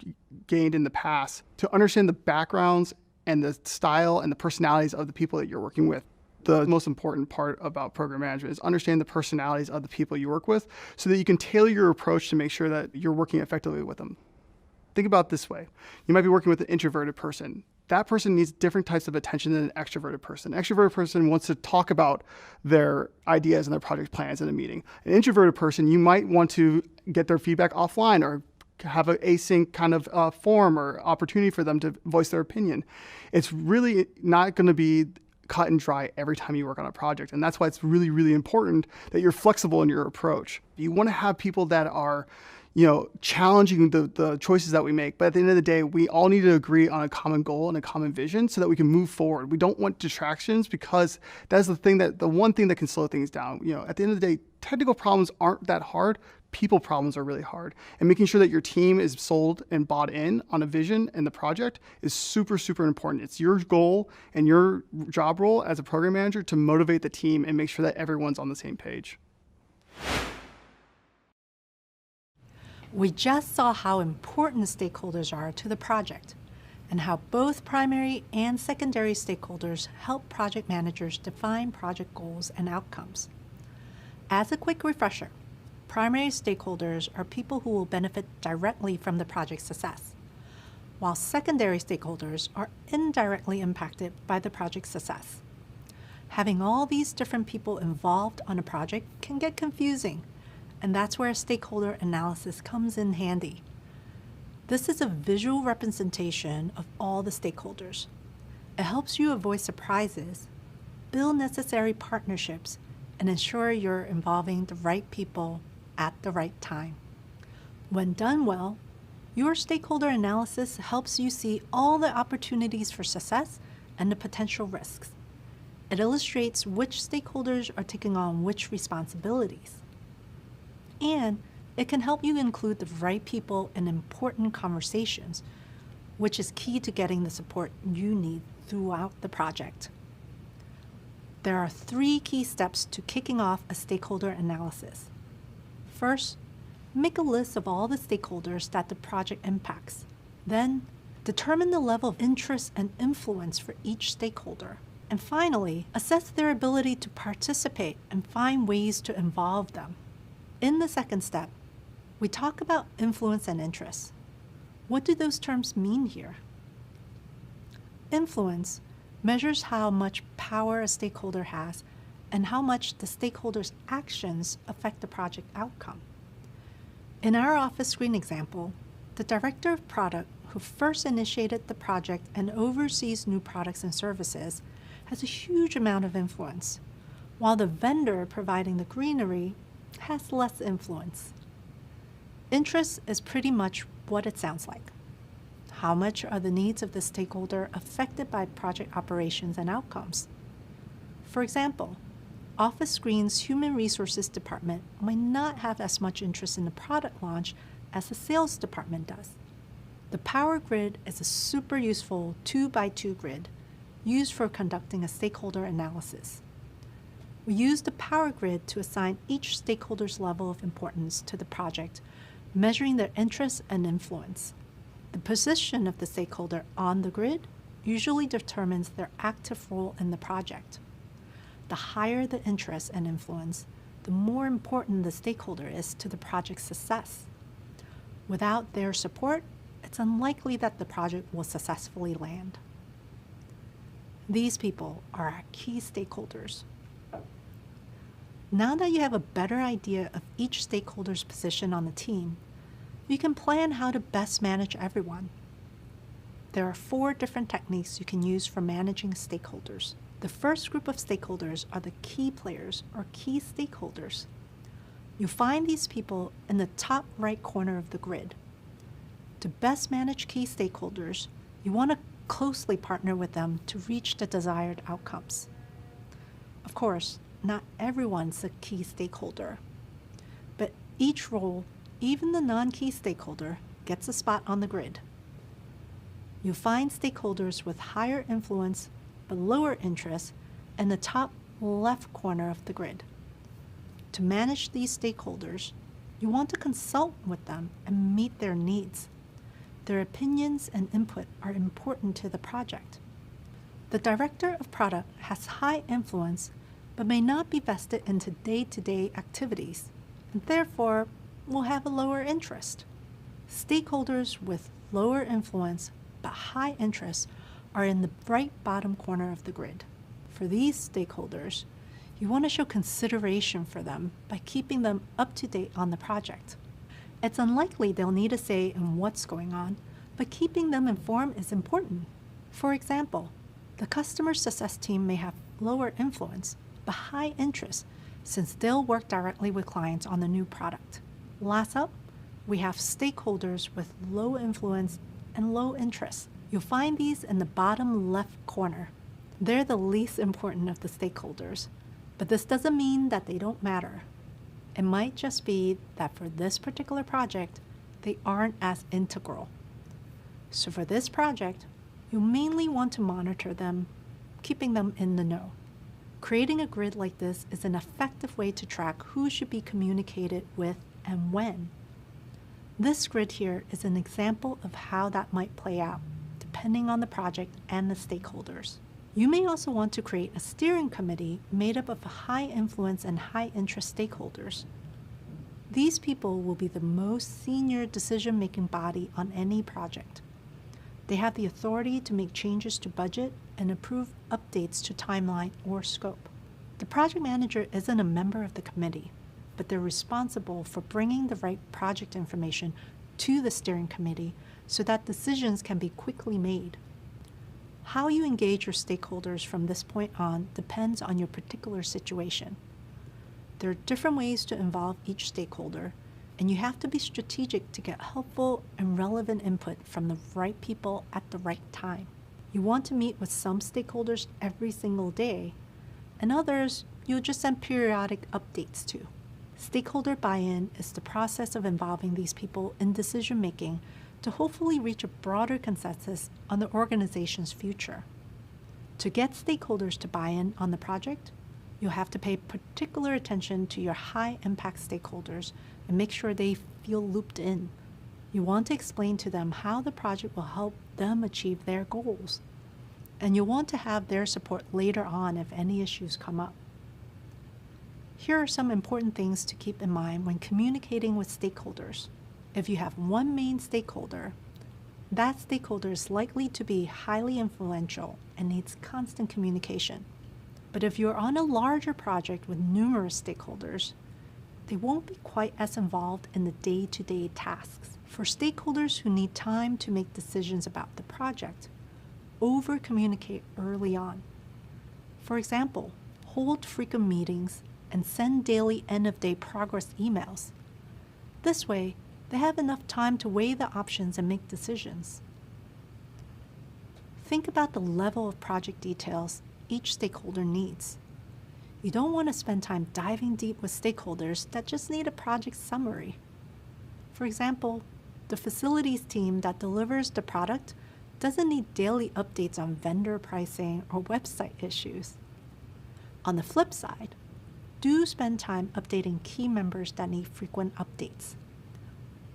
gained in the past to understand the backgrounds and the style and the personalities of the people that you're working with. The most important part about program management is understand the personalities of the people you work with so that you can tailor your approach to make sure that you're working effectively with them. Think about it this way. You might be working with an introverted person. That person needs different types of attention than an extroverted person. An extroverted person wants to talk about their ideas and their project plans in a meeting. An introverted person, you might want to get their feedback offline or have an async kind of form or opportunity for them to voice their opinion. It's really not going to be cut and dry every time you work on a project. And that's why it's really, really important that you're flexible in your approach. You want to have people that are challenging the choices that we make. But at the end of the day, we all need to agree on a common goal and a common vision so that we can move forward. We don't want distractions because that's the one thing that can slow things down. At the end of the day, technical problems aren't that hard. People problems are really hard. And making sure that your team is sold and bought in on a vision and the project is super, super important. It's your goal and your job role as a program manager to motivate the team and make sure that everyone's on the same page. We just saw how important stakeholders are to the project and how both primary and secondary stakeholders help project managers define project goals and outcomes. As a quick refresher, primary stakeholders are people who will benefit directly from the project's success, while secondary stakeholders are indirectly impacted by the project's success. Having all these different people involved on a project can get confusing, and that's where stakeholder analysis comes in handy. This is a visual representation of all the stakeholders. It helps you avoid surprises, build necessary partnerships, and ensure you're involving the right people at the right time. When done well, your stakeholder analysis helps you see all the opportunities for success and the potential risks. It illustrates which stakeholders are taking on which responsibilities. And it can help you include the right people in important conversations, which is key to getting the support you need throughout the project. There are 3 key steps to kicking off a stakeholder analysis. First, make a list of all the stakeholders that the project impacts. Then, determine the level of interest and influence for each stakeholder. And finally, assess their ability to participate and find ways to involve them. In the second step, we talk about influence and interest. What do those terms mean here? Influence measures how much power a stakeholder has and how much the stakeholder's actions affect the project outcome. In our office screen example, the director of product who first initiated the project and oversees new products and services has a huge amount of influence, while the vendor providing the greenery has less influence. Interest is pretty much what it sounds like. How much are the needs of the stakeholder affected by project operations and outcomes? For example, Office Green's Human Resources Department might not have as much interest in the product launch as the sales department does. The Power Grid is a super useful 2x2 grid used for conducting a stakeholder analysis. We use the Power Grid to assign each stakeholder's level of importance to the project, measuring their interest and influence. The position of the stakeholder on the grid usually determines their active role in the project. The higher the interest and influence, the more important the stakeholder is to the project's success. Without their support, it's unlikely that the project will successfully land. These people are our key stakeholders. Now that you have a better idea of each stakeholder's position on the team, you can plan how to best manage everyone. There are 4 different techniques you can use for managing stakeholders. The first group of stakeholders are the key players or key stakeholders. You find these people in the top right corner of the grid. To best manage key stakeholders, you want to closely partner with them to reach the desired outcomes. Of course, not everyone's a key stakeholder, but each role, even the non-key stakeholder, gets a spot on the grid. You find stakeholders with higher influence but lower interest in the top left corner of the grid. To manage these stakeholders, you want to consult with them and meet their needs. Their opinions and input are important to the project. The director of product has high influence but may not be vested into day-to-day activities, and therefore will have a lower interest. Stakeholders with lower influence but high interest are in the right bottom corner of the grid. For these stakeholders, you want to show consideration for them by keeping them up to date on the project. It's unlikely they'll need a say in what's going on, but keeping them informed is important. For example, the customer success team may have lower influence but high interest since they'll work directly with clients on the new product. Last up, we have stakeholders with low influence and low interest. You'll find these in the bottom left corner. They're the least important of the stakeholders, but this doesn't mean that they don't matter. It might just be that for this particular project, they aren't as integral. So for this project, you mainly want to monitor them, keeping them in the know. Creating a grid like this is an effective way to track who should be communicated with and when. This grid here is an example of how that might play out, depending on the project and the stakeholders. You may also want to create a steering committee made up of high influence and high interest stakeholders. These people will be the most senior decision-making body on any project. They have the authority to make changes to budget and approve updates to timeline or scope. The project manager isn't a member of the committee, but they're responsible for bringing the right project information to the steering committee so that decisions can be quickly made. How you engage your stakeholders from this point on depends on your particular situation. There are different ways to involve each stakeholder, and you have to be strategic to get helpful and relevant input from the right people at the right time. You want to meet with some stakeholders every single day, and others you'll just send periodic updates to. Stakeholder buy-in is the process of involving these people in decision-making to hopefully reach a broader consensus on the organization's future. To get stakeholders to buy in on the project, you'll have to pay particular attention to your high-impact stakeholders and make sure they feel looped in. You want to explain to them how the project will help them achieve their goals. And you'll want to have their support later on if any issues come up. Here are some important things to keep in mind when communicating with stakeholders. If you have one main stakeholder, that stakeholder is likely to be highly influential and needs constant communication. But if you're on a larger project with numerous stakeholders, they won't be quite as involved in the day-to-day tasks. For stakeholders who need time to make decisions about the project, over-communicate early on. For example, hold frequent meetings and send daily end-of-day progress emails. This way, they have enough time to weigh the options and make decisions. Think about the level of project details each stakeholder needs. You don't want to spend time diving deep with stakeholders that just need a project summary. For example, the facilities team that delivers the product doesn't need daily updates on vendor pricing or website issues. On the flip side, do spend time updating key members that need frequent updates.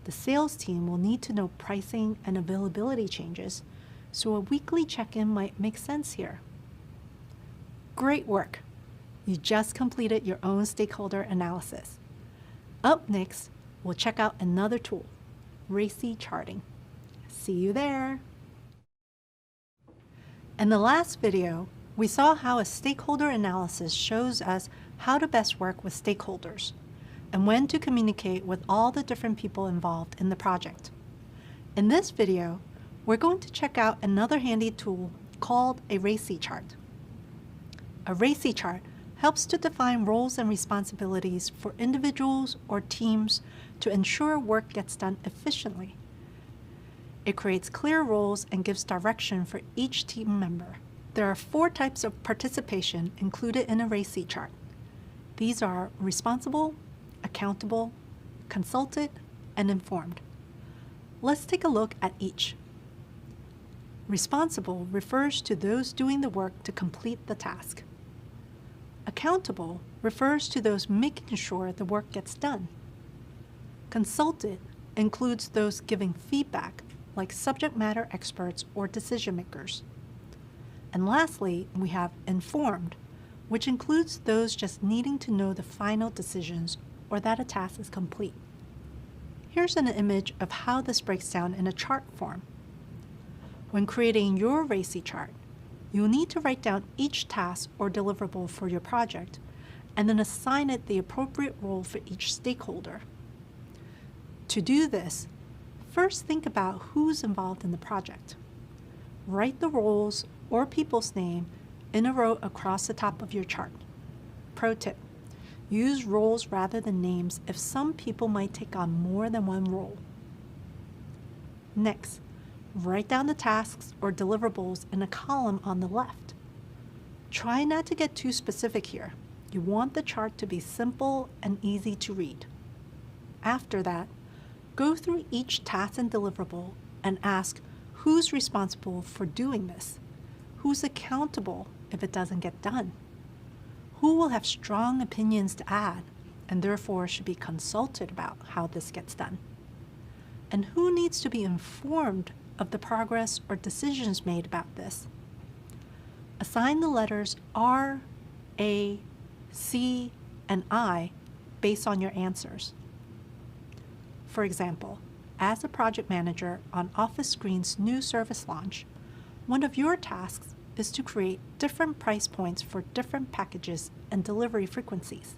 The sales team will need to know pricing and availability changes, so a weekly check-in might make sense here. Great work! You just completed your own stakeholder analysis. Up next, we'll check out another tool, RACI charting. See you there! In the last video, we saw how a stakeholder analysis shows us how to best work with stakeholders and when to communicate with all the different people involved in the project. In this video, we're going to check out another handy tool called a RACI chart. A RACI chart helps to define roles and responsibilities for individuals or teams to ensure work gets done efficiently. It creates clear roles and gives direction for each team member. There are 4 types of participation included in a RACI chart. These are responsible, accountable, consulted, and informed. Let's take a look at each. Responsible refers to those doing the work to complete the task. Accountable refers to those making sure the work gets done. Consulted includes those giving feedback, like subject matter experts or decision makers. And lastly, we have informed, which includes those just needing to know the final decisions or that a task is complete. Here's an image of how this breaks down in a chart form. When creating your RACI chart, you'll need to write down each task or deliverable for your project and then assign it the appropriate role for each stakeholder. To do this, first think about who's involved in the project. Write the roles or people's name in a row across the top of your chart. Pro tip: use roles rather than names if some people might take on more than one role. Next, write down the tasks or deliverables in a column on the left. Try not to get too specific here. You want the chart to be simple and easy to read. After that, go through each task and deliverable and ask who's responsible for doing this, who's accountable if it doesn't get done, who will have strong opinions to add and therefore should be consulted about how this gets done, and who needs to be informed of the progress or decisions made about this. Assign the letters R, A, C, and I based on your answers. For example, as a project manager on Office Screen's new service launch, one of your tasks is to create different price points for different packages and delivery frequencies.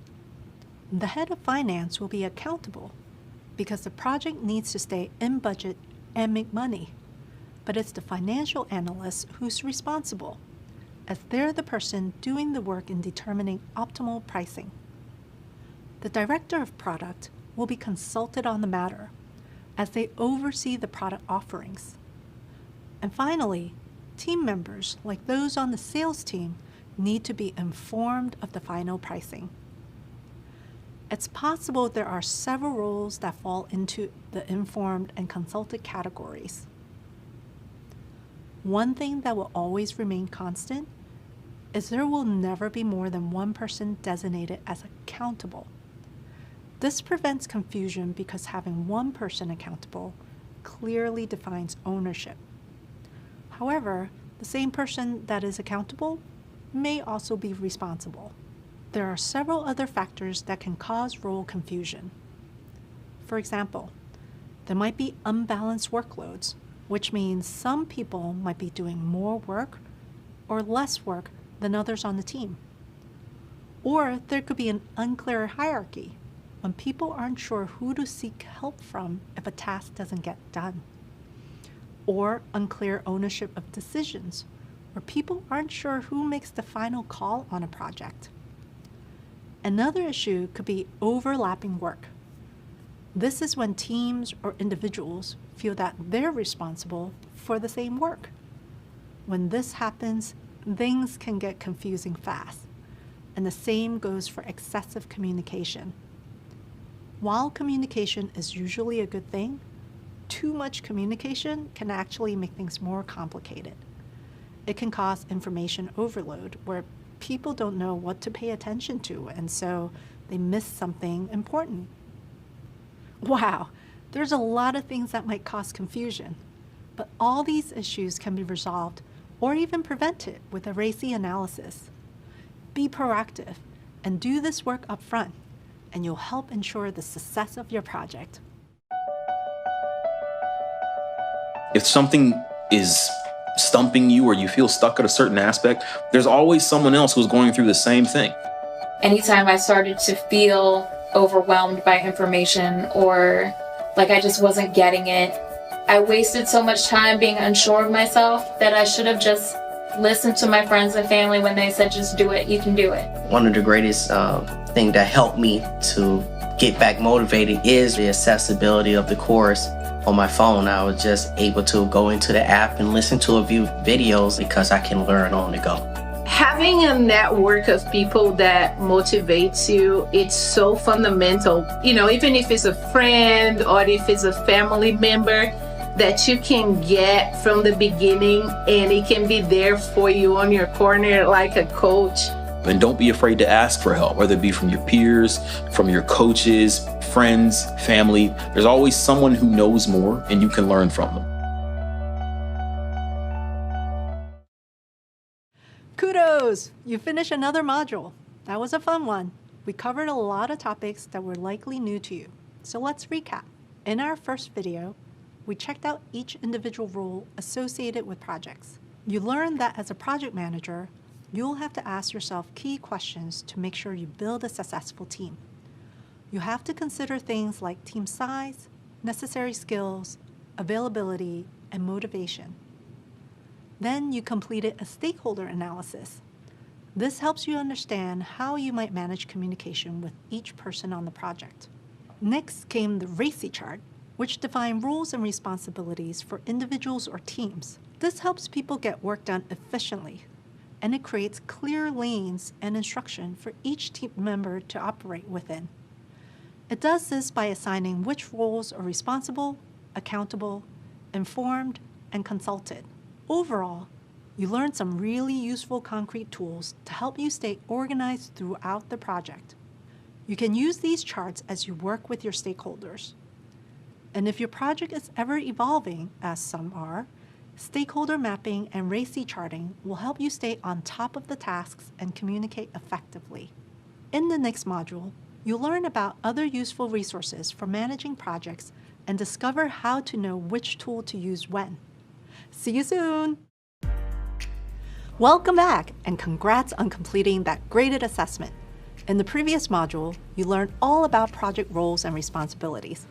The head of finance will be accountable because the project needs to stay in budget and make money, but it's the financial analyst who's responsible, as they're the person doing the work in determining optimal pricing. The director of product will be consulted on the matter, as they oversee the product offerings. And finally, team members, like those on the sales team, need to be informed of the final pricing. It's possible there are several roles that fall into the informed and consulted categories. One thing that will always remain constant is there will never be more than one person designated as accountable. This prevents confusion because having one person accountable clearly defines ownership. However, the same person that is accountable may also be responsible. There are several other factors that can cause role confusion. For example, there might be unbalanced workloads, which means some people might be doing more work or less work than others on the team. Or there could be an unclear hierarchy when people aren't sure who to seek help from if a task doesn't get done. Or unclear ownership of decisions, where people aren't sure who makes the final call on a project. Another issue could be overlapping work. This is when teams or individuals feel that they're responsible for the same work. When this happens, things can get confusing fast, and the same goes for excessive communication. While communication is usually a good thing, too much communication can actually make things more complicated. It can cause information overload where people don't know what to pay attention to, and so they miss something important. Wow, there's a lot of things that might cause confusion, but all these issues can be resolved or even prevented with a RACI analysis. Be proactive and do this work up front, and you'll help ensure the success of your project. If something is stumping you or you feel stuck at a certain aspect, there's always someone else who's going through the same thing. Anytime I started to feel overwhelmed by information or like I just wasn't getting it, I wasted so much time being unsure of myself that I should have just listened to my friends and family when they said, just do it, you can do it. One of the greatest thing that helped me to get back motivated is the accessibility of the course on my phone. I was just able to go into the app and listen to a few videos because I can learn on the go. Having a network of people that motivates you, it's so fundamental. You know, even if it's a friend or if it's a family member that you can get from the beginning and it can be there for you on your corner like a coach. And don't be afraid to ask for help, whether it be from your peers, from your coaches, friends, family. There's always someone who knows more and you can learn from them. Kudos! You finished another module. That was a fun one. We covered a lot of topics that were likely new to you. So let's recap. In our first video, we checked out each individual role associated with projects. You learned that as a project manager, you'll have to ask yourself key questions to make sure you build a successful team. You have to consider things like team size, necessary skills, availability, and motivation. Then you completed a stakeholder analysis. This helps you understand how you might manage communication with each person on the project. Next came the RACI chart, which define roles and responsibilities for individuals or teams. This helps people get work done efficiently, and it creates clear lanes and instruction for each team member to operate within. It does this by assigning which roles are responsible, accountable, informed, and consulted. Overall, you learned some really useful concrete tools to help you stay organized throughout the project. You can use these charts as you work with your stakeholders. And if your project is ever evolving, as some are, stakeholder mapping and RACI charting will help you stay on top of the tasks and communicate effectively. In the next module, you'll learn about other useful resources for managing projects and discover how to know which tool to use when. See you soon! Welcome back, and congrats on completing that graded assessment. In the previous module, you learned all about project roles and responsibilities,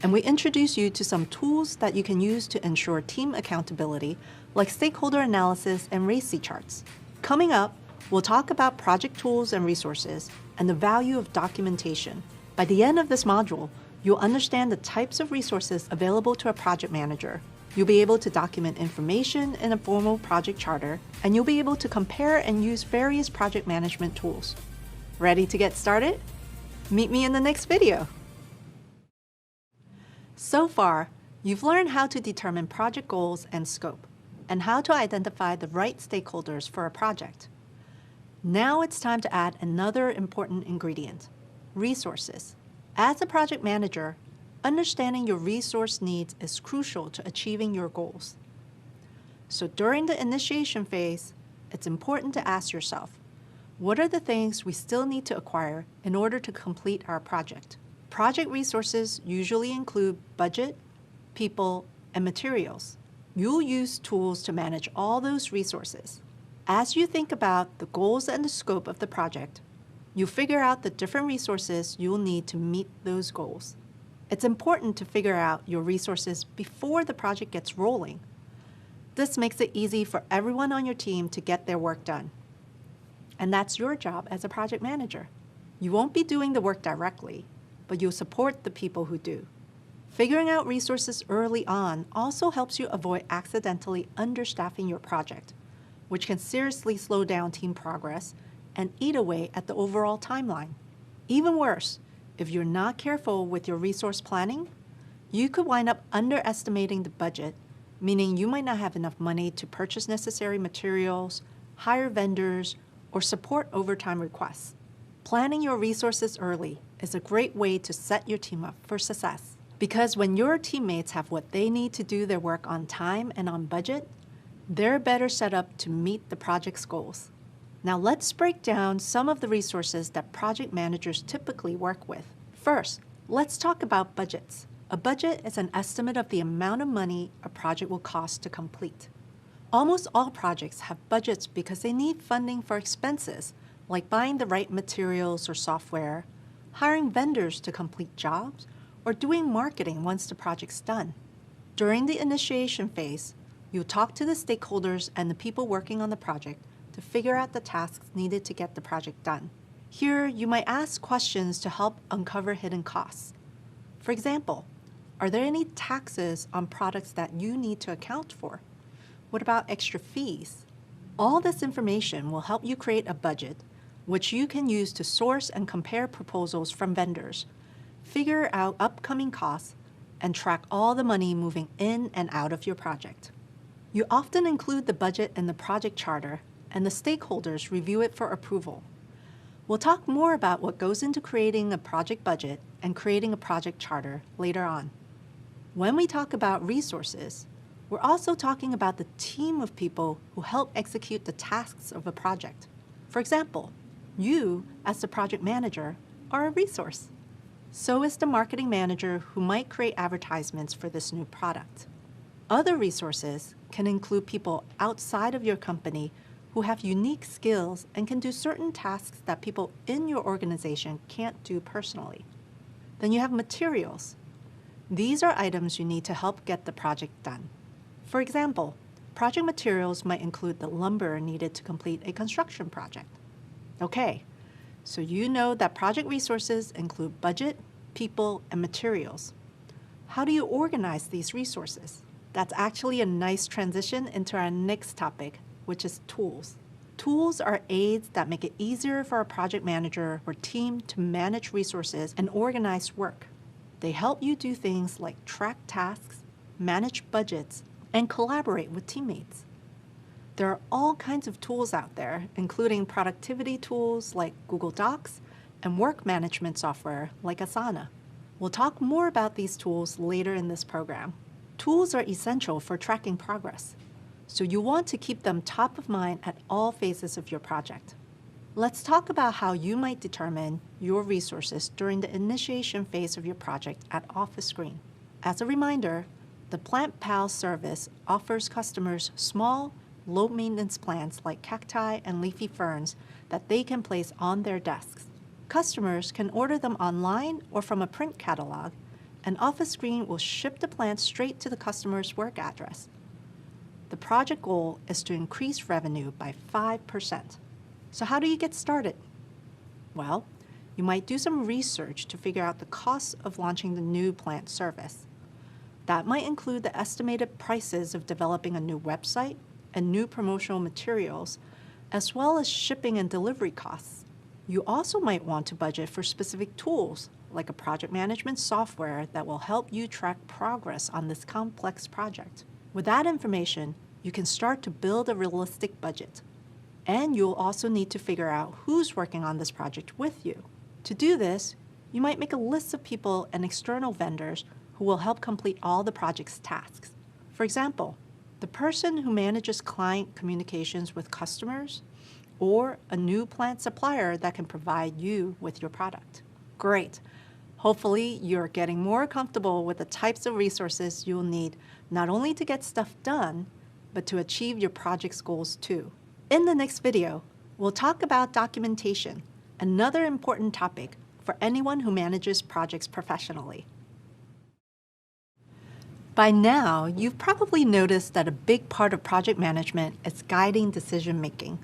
and we introduced you to some tools that you can use to ensure team accountability, like stakeholder analysis and RACI charts. Coming up, we'll talk about project tools and resources and the value of documentation. By the end of this module, you'll understand the types of resources available to a project manager. You'll be able to document information in a formal project charter, and you'll be able to compare and use various project management tools. Ready to get started? Meet me in the next video. So far, you've learned how to determine project goals and scope, and how to identify the right stakeholders for a project. Now it's time to add another important ingredient: resources. As a project manager, understanding your resource needs is crucial to achieving your goals. So during the initiation phase, it's important to ask yourself, what are the things we still need to acquire in order to complete our project? Project resources usually include budget, people, and materials. You'll use tools to manage all those resources. As you think about the goals and the scope of the project, you figure out the different resources you'll need to meet those goals. It's important to figure out your resources before the project gets rolling. This makes it easy for everyone on your team to get their work done. And that's your job as a project manager. You won't be doing the work directly, but you'll support the people who do. Figuring out resources early on also helps you avoid accidentally understaffing your project, which can seriously slow down team progress and eat away at the overall timeline. Even worse, if you're not careful with your resource planning, you could wind up underestimating the budget, meaning you might not have enough money to purchase necessary materials, hire vendors, or support overtime requests. Planning your resources early is a great way to set your team up for success. Because when your teammates have what they need to do their work on time and on budget, they're better set up to meet the project's goals. Now let's break down some of the resources that project managers typically work with. First, let's talk about budgets. A budget is an estimate of the amount of money a project will cost to complete. Almost all projects have budgets because they need funding for expenses, like buying the right materials or software, hiring vendors to complete jobs, or doing marketing once the project's done. During the initiation phase, you'll talk to the stakeholders and the people working on the project to figure out the tasks needed to get the project done. Here, you might ask questions to help uncover hidden costs. For example, are there any taxes on products that you need to account for? What about extra fees? All this information will help you create a budget, which you can use to source and compare proposals from vendors, figure out upcoming costs, and track all the money moving in and out of your project. You often include the budget in the project charter, and the stakeholders review it for approval. We'll talk more about what goes into creating a project budget and creating a project charter later on. When we talk about resources, we're also talking about the team of people who help execute the tasks of a project. For example, you, as the project manager, are a resource. So is the marketing manager who might create advertisements for this new product. Other resources can include people outside of your company who have unique skills and can do certain tasks that people in your organization can't do personally. Then you have materials. These are items you need to help get the project done. For example, project materials might include the lumber needed to complete a construction project. Okay, so you know that project resources include budget, people, and materials. How do you organize these resources? That's actually a nice transition into our next topic, which is tools. Tools are aids that make it easier for a project manager or team to manage resources and organize work. They help you do things like track tasks, manage budgets, and collaborate with teammates. There are all kinds of tools out there, including productivity tools like Google Docs and work management software like Asana. We'll talk more about these tools later in this program. Tools are essential for tracking progress, so you want to keep them top of mind at all phases of your project. Let's talk about how you might determine your resources during the initiation phase of your project at Office Screen. As a reminder, the Plant Pal service offers customers small, low-maintenance plants like cacti and leafy ferns that they can place on their desks. Customers can order them online or from a print catalog, and Office Screen will ship the plants straight to the customer's work address. The project goal is to increase revenue by 5%. So how do you get started? Well, you might do some research to figure out the costs of launching the new plant service. That might include the estimated prices of developing a new website and new promotional materials, as well as shipping and delivery costs. You also might want to budget for specific tools, like a project management software that will help you track progress on this complex project. With that information, you can start to build a realistic budget. And you'll also need to figure out who's working on this project with you. To do this, you might make a list of people and external vendors who will help complete all the project's tasks. For example, the person who manages client communications with customers, or a new plant supplier that can provide you with your product. Great. Hopefully, you're getting more comfortable with the types of resources you'll need not only to get stuff done, but to achieve your project's goals too. In the next video, we'll talk about documentation, another important topic for anyone who manages projects professionally. By now, you've probably noticed that a big part of project management is guiding decision making.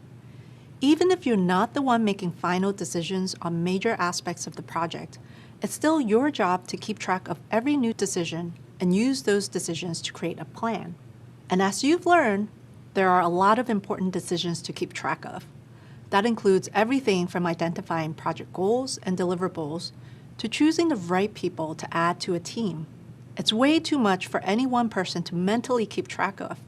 Even if you're not the one making final decisions on major aspects of the project, it's still your job to keep track of every new decision and use those decisions to create a plan. And as you've learned, there are a lot of important decisions to keep track of. That includes everything from identifying project goals and deliverables to choosing the right people to add to a team. It's way too much for any one person to mentally keep track of.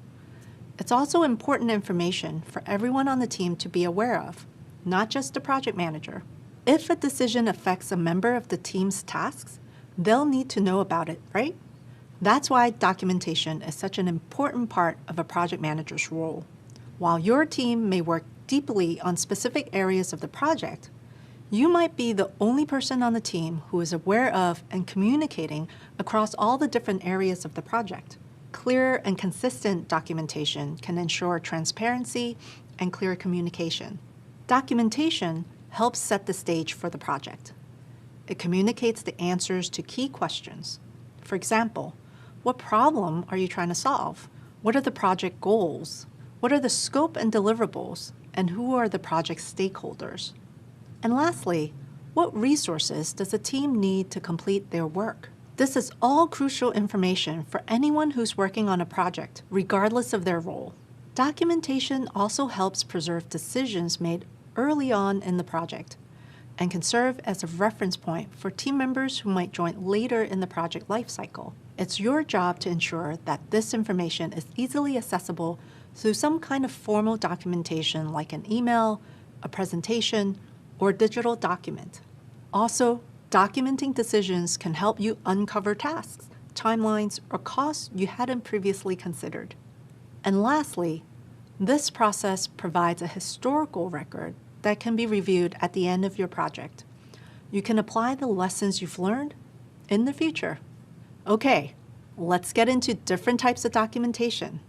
It's also important information for everyone on the team to be aware of, not just the project manager. If a decision affects a member of the team's tasks, they'll need to know about it, right? That's why documentation is such an important part of a project manager's role. While your team may work deeply on specific areas of the project, you might be the only person on the team who is aware of and communicating across all the different areas of the project. Clear and consistent documentation can ensure transparency and clear communication. Documentation helps set the stage for the project. It communicates the answers to key questions. For example, what problem are you trying to solve? What are the project goals? What are the scope and deliverables? And who are the project stakeholders? And lastly, what resources does a team need to complete their work? This is all crucial information for anyone who's working on a project, regardless of their role. Documentation also helps preserve decisions made early on in the project and can serve as a reference point for team members who might join later in the project lifecycle. It's your job to ensure that this information is easily accessible through some kind of formal documentation like an email, a presentation, or a digital document. Also, documenting decisions can help you uncover tasks, timelines, or costs you hadn't previously considered. And lastly, this process provides a historical record that can be reviewed at the end of your project. You can apply the lessons you've learned in the future. Okay, let's get into different types of documentation.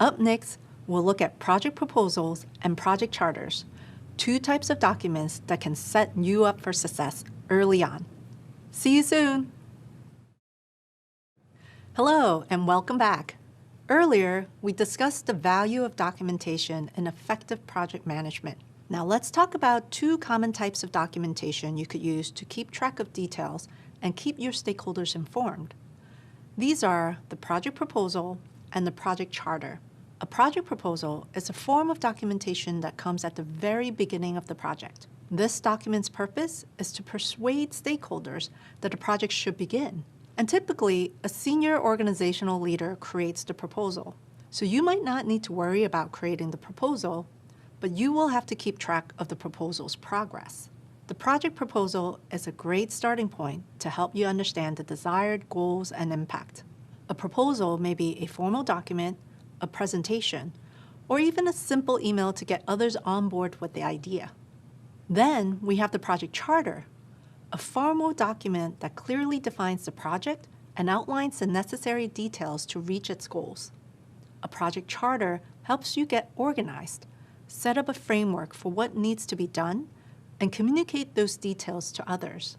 Up next, we'll look at project proposals and project charters, two types of documents that can set you up for success early on. See you soon. Hello, and welcome back. Earlier, we discussed the value of documentation in effective project management. Now let's talk about two common types of documentation you could use to keep track of details and keep your stakeholders informed. These are the project proposal and the project charter. A project proposal is a form of documentation that comes at the very beginning of the project. This document's purpose is to persuade stakeholders that a project should begin. And typically, a senior organizational leader creates the proposal. So you might not need to worry about creating the proposal, but you will have to keep track of the proposal's progress. The project proposal is a great starting point to help you understand the desired goals and impact. A proposal may be a formal document, a presentation, or even a simple email to get others on board with the idea. Then we have the project charter, a formal document that clearly defines the project and outlines the necessary details to reach its goals. A project charter helps you get organized, set up a framework for what needs to be done, and communicate those details to others.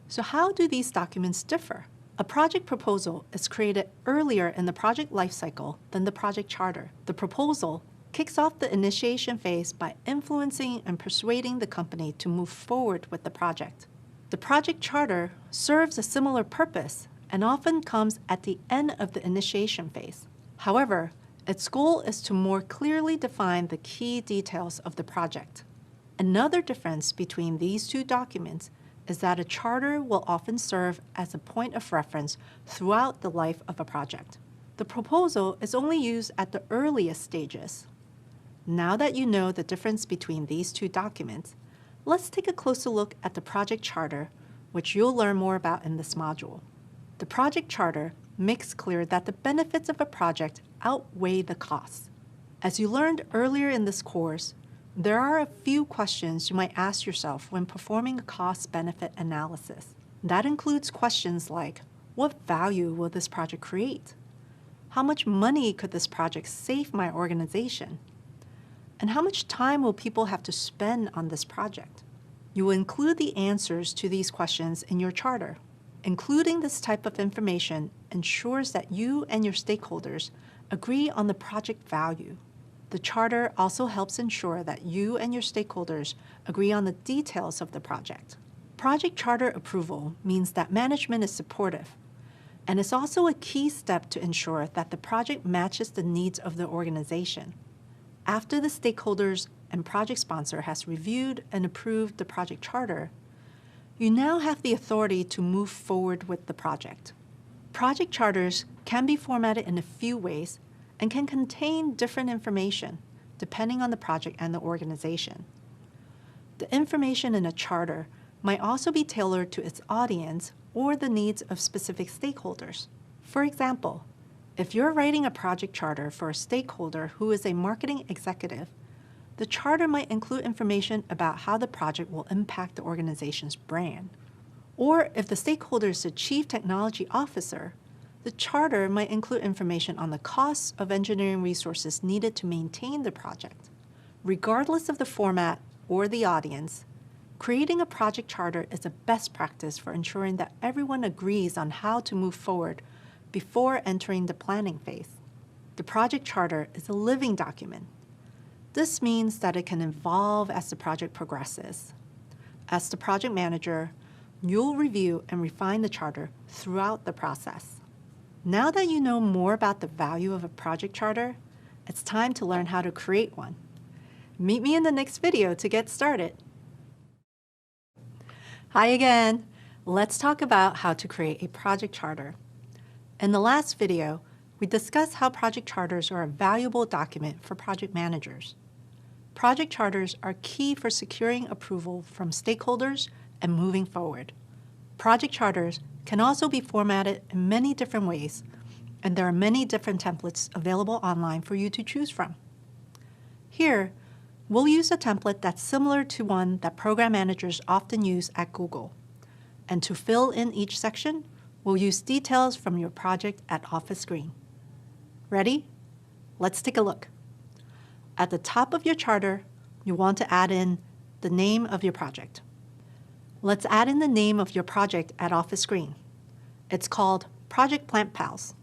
So how do these documents differ? A project proposal is created earlier in the project lifecycle than the project charter. The proposal kicks off the initiation phase by influencing and persuading the company to move forward with the project. The project charter serves a similar purpose and often comes at the end of the initiation phase. However, its goal is to more clearly define the key details of the project. Another difference between these two documents is that a charter will often serve as a point of reference throughout the life of a project. The proposal is only used at the earliest stages. Now that you know the difference between these two documents, let's take a closer look at the project charter, which you'll learn more about in this module. The project charter makes clear that the benefits of a project outweigh the costs. As you learned earlier in this course, there are a few questions you might ask yourself when performing a cost-benefit analysis. That includes questions like, what value will this project create? How much money could this project save my organization? And how much time will people have to spend on this project? You will include the answers to these questions in your charter. Including this type of information ensures that you and your stakeholders agree on the project value. The charter also helps ensure that you and your stakeholders agree on the details of the project. Project charter approval means that management is supportive, and it's also a key step to ensure that the project matches the needs of the organization. After the stakeholders and project sponsor has reviewed and approved the project charter, you now have the authority to move forward with the project. Project charters can be formatted in a few ways and can contain different information depending on the project and the organization. The information in a charter might also be tailored to its audience or the needs of specific stakeholders. For example, if you're writing a project charter for a stakeholder who is a marketing executive, the charter might include information about how the project will impact the organization's brand. Or if the stakeholder is the Chief Technology Officer, the charter might include information on the costs of engineering resources needed to maintain the project. Regardless of the format or the audience, creating a project charter is a best practice for ensuring that everyone agrees on how to move forward before entering the planning phase. The project charter is a living document. This means that it can evolve as the project progresses. As the project manager, you'll review and refine the charter throughout the process. Now that you know more about the value of a project charter, it's time to learn how to create one. Meet me in the next video to get started. Hi again. Let's talk about how to create a project charter. In the last video, we discussed how project charters are a valuable document for project managers. Project charters are key for securing approval from stakeholders and moving forward. Project charters can also be formatted in many different ways, and there are many different templates available online for you to choose from. Here, we'll use a template that's similar to one that program managers often use at Google. And to fill in each section, we'll use details from your project at Office Green. Ready? Let's take a look. At the top of your charter, you want to add in the name of your project. Let's add in the name of your project at Office Green. It's called Project Plant Pals.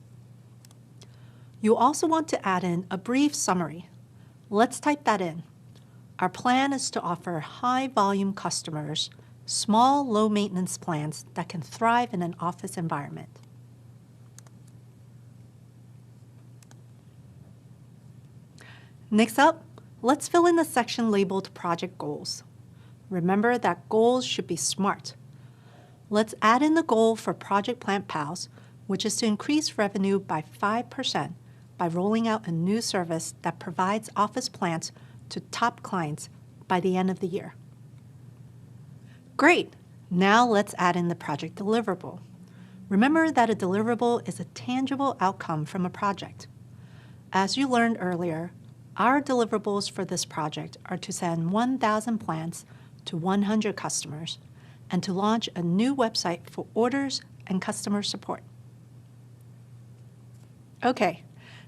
You also want to add in a brief summary. Let's type that in. Our plan is to offer high-volume customers small, low-maintenance plans that can thrive in an office environment. Next up, let's fill in the section labeled Project Goals. Remember that goals should be SMART. Let's add in the goal for Project Plant Pals, which is to increase revenue by 5% by rolling out a new service that provides office plants to top clients by the end of the year. Great! Now let's add in the project deliverable. Remember that a deliverable is a tangible outcome from a project. As you learned earlier, our deliverables for this project are to send 1,000 plants to 100 customers and to launch a new website for orders and customer support. Okay,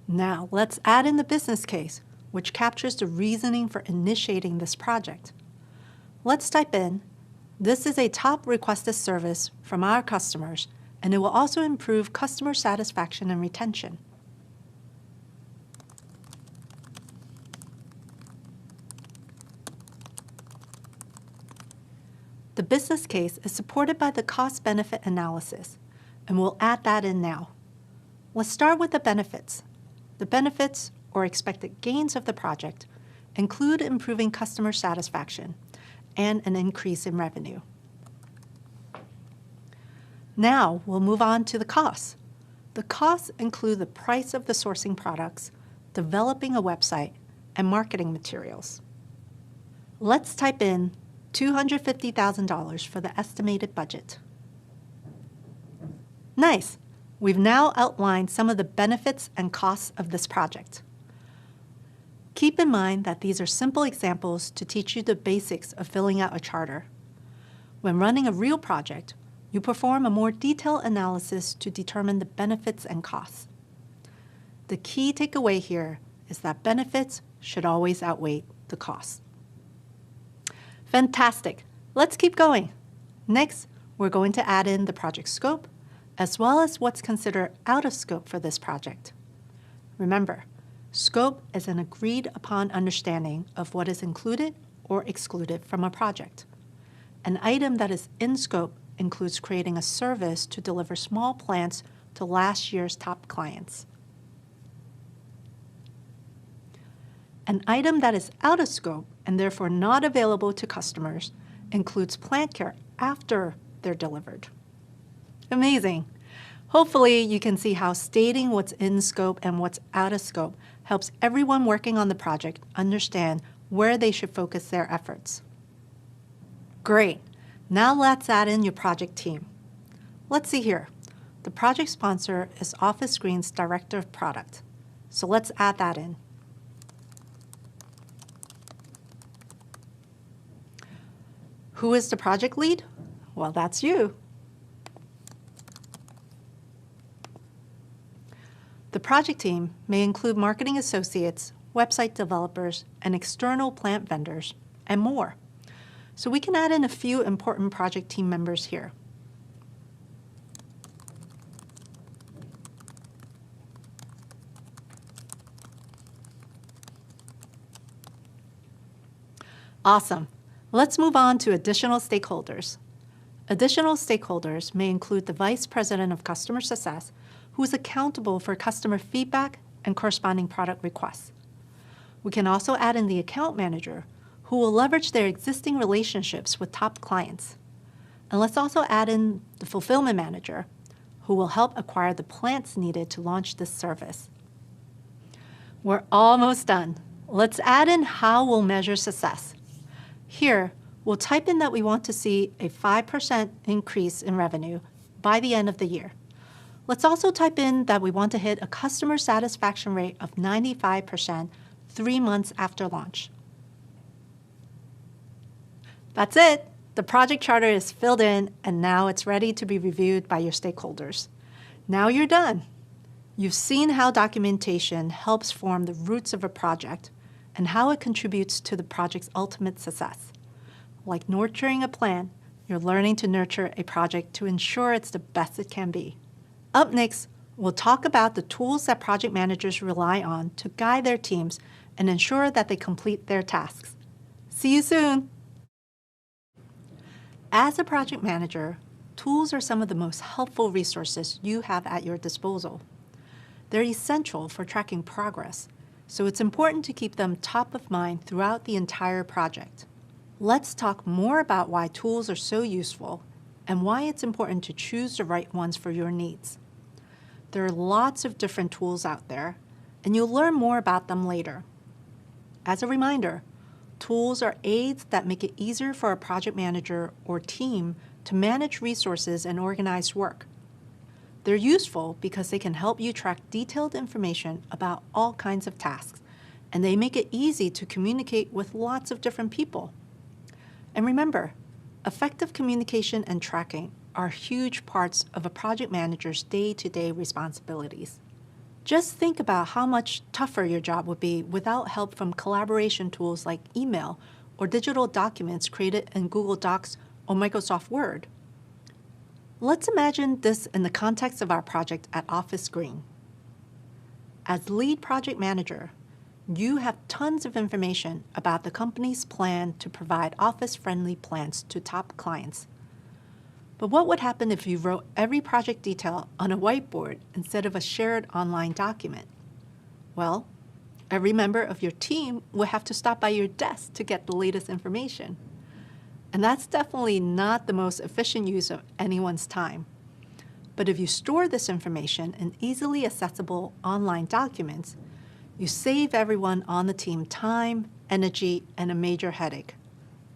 now let's add in the business case, which captures the reasoning for initiating this project. Let's type in, this is a top requested service from our customers, and it will also improve customer satisfaction and retention. The business case is supported by the cost-benefit analysis, and we'll add that in now. Let's start with the benefits. The benefits, or expected gains of the project, include improving customer satisfaction and an increase in revenue. Now we'll move on to the costs. The costs include the price of the sourcing products, developing a website, and marketing materials. Let's type in $250,000 for the estimated budget. Nice! We've now outlined some of the benefits and costs of this project. Keep in mind that these are simple examples to teach you the basics of filling out a charter. When running a real project, you perform a more detailed analysis to determine the benefits and costs. The key takeaway here is that benefits should always outweigh the costs. Fantastic! Let's keep going. Next, we're going to add in the project scope, as well as what's considered out of scope for this project. Remember, scope is an agreed upon understanding of what is included or excluded from a project. An item that is in scope includes creating a service to deliver small plants to last year's top clients. An item that is out of scope and therefore not available to customers includes plant care after they're delivered. Amazing. Hopefully you can see how stating what's in scope and what's out of scope helps everyone working on the project understand where they should focus their efforts. Great. Now let's add in your project team. Let's see here. The project sponsor is Office Green's Director of Product. So let's add that in. Who is the project lead? Well, that's you. The project team may include marketing associates, website developers, and external plant vendors, and more. So we can add in a few important project team members here. Awesome. Let's move on to additional stakeholders. Additional stakeholders may include the Vice President of Customer Success, who is accountable for customer feedback and corresponding product requests. We can also add in the account manager, who will leverage their existing relationships with top clients. And let's also add in the fulfillment manager, who will help acquire the plants needed to launch this service. We're almost done. Let's add in how we'll measure success. Here, we'll type in that we want to see a 5% increase in revenue by the end of the year. Let's also type in that we want to hit a customer satisfaction rate of 95% 3 months after launch. That's it. The project charter is filled in, and now it's ready to be reviewed by your stakeholders. Now you're done. You've seen how documentation helps form the roots of a project and how it contributes to the project's ultimate success. Like nurturing a plant, you're learning to nurture a project to ensure it's the best it can be. Up next, we'll talk about the tools that project managers rely on to guide their teams and ensure that they complete their tasks. See you soon! As a project manager, tools are some of the most helpful resources you have at your disposal. They're essential for tracking progress, so it's important to keep them top of mind throughout the entire project. Let's talk more about why tools are so useful and why it's important to choose the right ones for your needs. There are lots of different tools out there, and you'll learn more about them later. As a reminder, tools are aids that make it easier for a project manager or team to manage resources and organize work. They're useful because they can help you track detailed information about all kinds of tasks, and they make it easy to communicate with lots of different people. And remember, effective communication and tracking are huge parts of a project manager's day-to-day responsibilities. Just think about how much tougher your job would be without help from collaboration tools like email or digital documents created in Google Docs or Microsoft Word. Let's imagine this in the context of our project at Office Green. As lead project manager, you have tons of information about the company's plan to provide office-friendly plans to top clients. But what would happen if you wrote every project detail on a whiteboard instead of a shared online document? Well, every member of your team would have to stop by your desk to get the latest information. And that's definitely not the most efficient use of anyone's time. But if you store this information in easily accessible online documents, you save everyone on the team time, energy, and a major headache.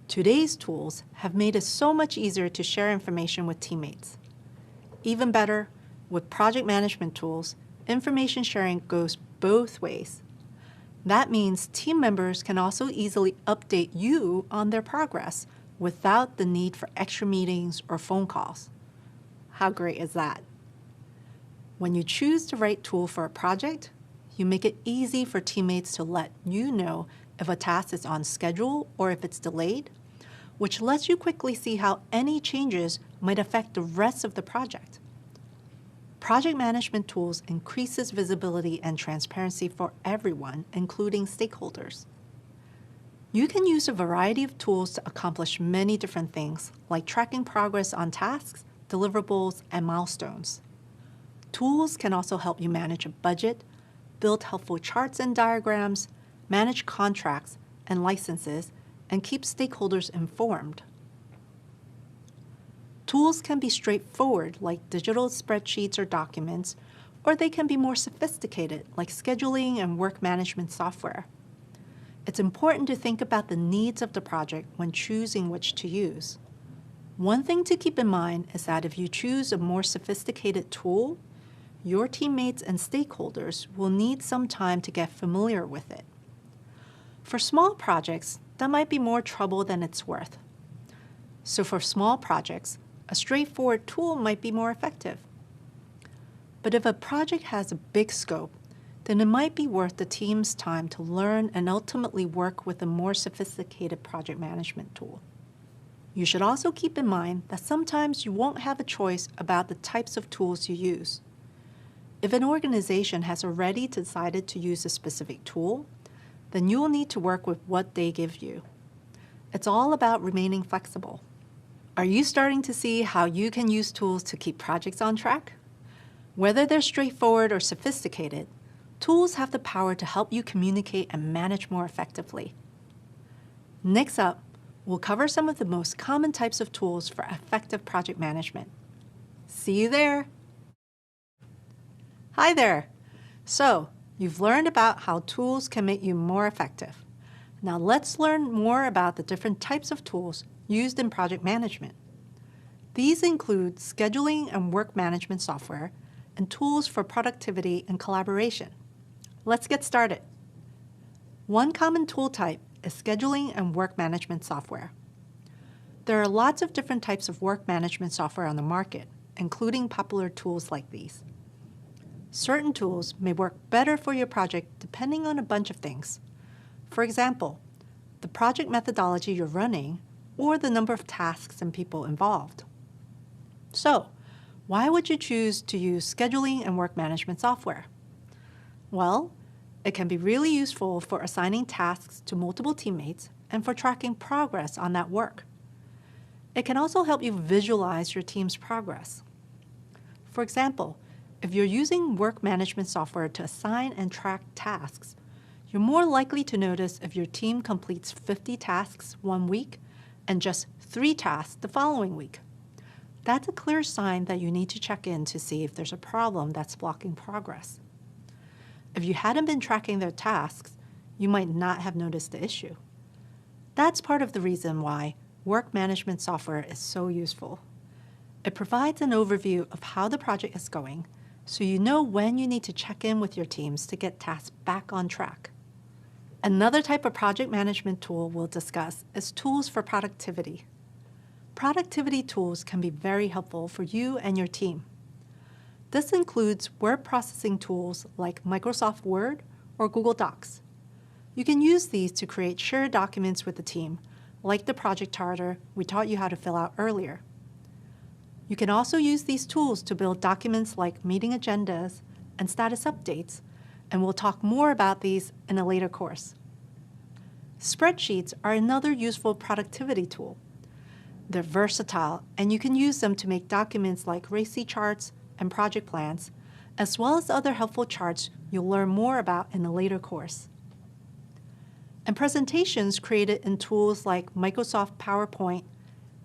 Today's tools have made it so much easier to share information with teammates. Even better, with project management tools, information sharing goes both ways. That means team members can also easily update you on their progress without the need for extra meetings or phone calls. How great is that? When you choose the right tool for a project, you make it easy for teammates to let you know if a task is on schedule or if it's delayed, which lets you quickly see how any changes might affect the rest of the project. Project management tools increases visibility and transparency for everyone, including stakeholders. You can use a variety of tools to accomplish many different things, like tracking progress on tasks, deliverables, and milestones. Tools can also help you manage a budget, build helpful charts and diagrams, manage contracts and licenses, and keep stakeholders informed. Tools can be straightforward, like digital spreadsheets or documents, or they can be more sophisticated, like scheduling and work management software. It's important to think about the needs of the project when choosing which to use. One thing to keep in mind is that if you choose a more sophisticated tool, your teammates and stakeholders will need some time to get familiar with it. For small projects, that might be more trouble than it's worth. So for small projects, a straightforward tool might be more effective. But if a project has a big scope, then it might be worth the team's time to learn and ultimately work with a more sophisticated project management tool. You should also keep in mind that sometimes you won't have a choice about the types of tools you use. If an organization has already decided to use a specific tool, then you will need to work with what they give you. It's all about remaining flexible. Are you starting to see how you can use tools to keep projects on track? Whether they're straightforward or sophisticated, tools have the power to help you communicate and manage more effectively. Next up, we'll cover some of the most common types of tools for effective project management. See you there! Hi there! So, you've learned about how tools can make you more effective. Now let's learn more about the different types of tools used in project management. These include scheduling and work management software and tools for productivity and collaboration. Let's get started. One common tool type is scheduling and work management software. There are lots of different types of work management software on the market, including popular tools like these. Certain tools may work better for your project depending on a bunch of things. For example, the project methodology you're running or the number of tasks and people involved. So, why would you choose to use scheduling and work management software? Well, it can be really useful for assigning tasks to multiple teammates and for tracking progress on that work. It can also help you visualize your team's progress. For example, if you're using work management software to assign and track tasks, you're more likely to notice if your team completes 50 tasks one week and just 3 tasks the following week. That's a clear sign that you need to check in to see if there's a problem that's blocking progress. If you hadn't been tracking their tasks, you might not have noticed the issue. That's part of the reason why work management software is so useful. It provides an overview of how the project is going, so you know when you need to check in with your teams to get tasks back on track. Another type of project management tool we'll discuss is tools for productivity. Productivity tools can be very helpful for you and your team. This includes word processing tools like Microsoft Word or Google Docs. You can use these to create shared documents with the team, like the project charter we taught you how to fill out earlier. You can also use these tools to build documents like meeting agendas and status updates, and we'll talk more about these in a later course. Spreadsheets are another useful productivity tool. They're versatile, and you can use them to make documents like RACI charts and project plans, as well as other helpful charts you'll learn more about in a later course. And presentations created in tools like Microsoft PowerPoint,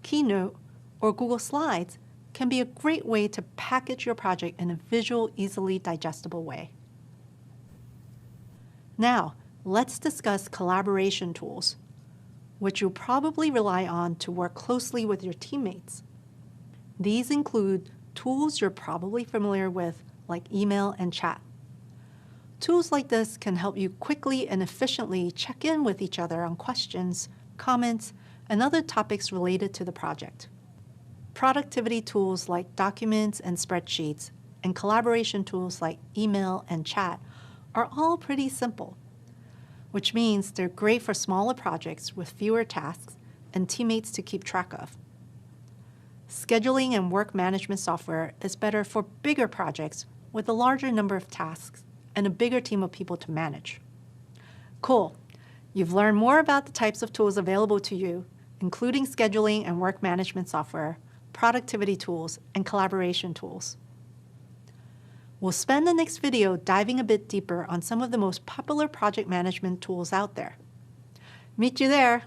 Keynote, or Google Slides can be a great way to package your project in a visual, easily digestible way. Now, let's discuss collaboration tools, which you'll probably rely on to work closely with your teammates. These include tools you're probably familiar with, like email and chat. Tools like this can help you quickly and efficiently check in with each other on questions, comments, and other topics related to the project. Productivity tools like documents and spreadsheets, and collaboration tools like email and chat are all pretty simple, which means they're great for smaller projects with fewer tasks and teammates to keep track of. scheduling and work management software is better for bigger projects with a larger number of tasks and a bigger team of people to manage. Cool. You've learned more about the types of tools available to you, including scheduling and work management software, productivity tools, and collaboration tools. We'll spend the next video diving a bit deeper on some of the most popular project management tools out there. Meet you there.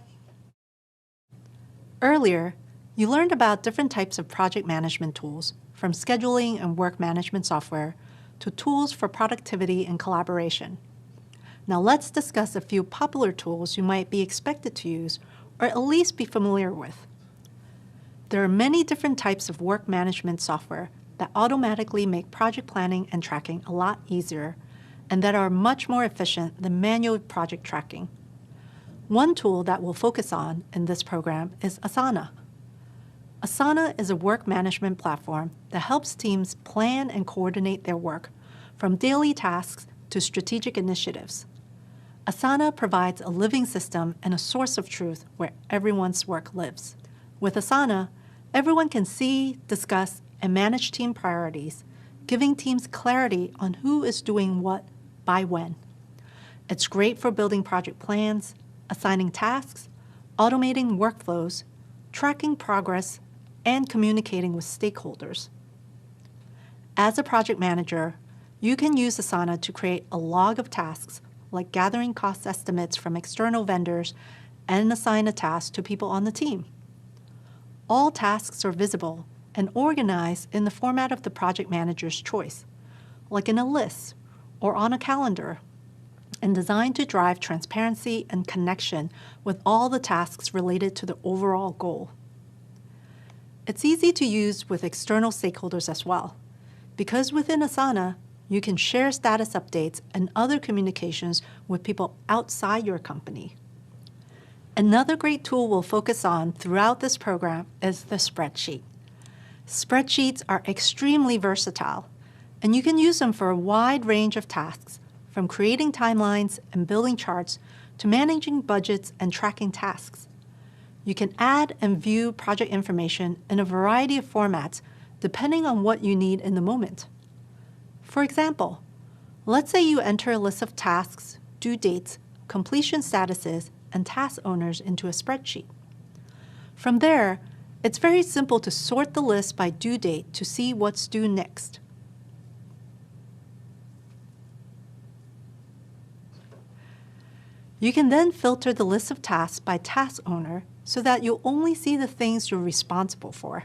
Earlier, you learned about different types of project management tools, from scheduling and work management software to tools for productivity and collaboration. Now let's discuss a few popular tools you might be expected to use or at least be familiar with. There are many different types of work management software that automatically make project planning and tracking a lot easier and that are much more efficient than manual project tracking. One tool that we'll focus on in this program is Asana. Asana is a work management platform that helps teams plan and coordinate their work, from daily tasks to strategic initiatives. Asana provides a living system and a source of truth where everyone's work lives. With Asana, everyone can see, discuss, and manage team priorities, giving teams clarity on who is doing what by when. It's great for building project plans, assigning tasks, automating workflows, tracking progress, and communicating with stakeholders. As a project manager, you can use Asana to create a log of tasks, like gathering cost estimates from external vendors, and assign a task to people on the team. All tasks are visible and organized in the format of the project manager's choice, like in a list or on a calendar, and designed to drive transparency and connection with all the tasks related to the overall goal. It's easy to use with external stakeholders as well, because within Asana, you can share status updates and other communications with people outside your company. Another great tool we'll focus on throughout this program is the spreadsheet. Spreadsheets are extremely versatile, and you can use them for a wide range of tasks, from creating timelines and building charts to managing budgets and tracking tasks. You can add and view project information in a variety of formats depending on what you need in the moment. For example, let's say you enter a list of tasks, due dates, completion statuses, and task owners into a spreadsheet. From there, it's very simple to sort the list by due date to see what's due next. You can then filter the list of tasks by task owner so that you'll only see the things you're responsible for.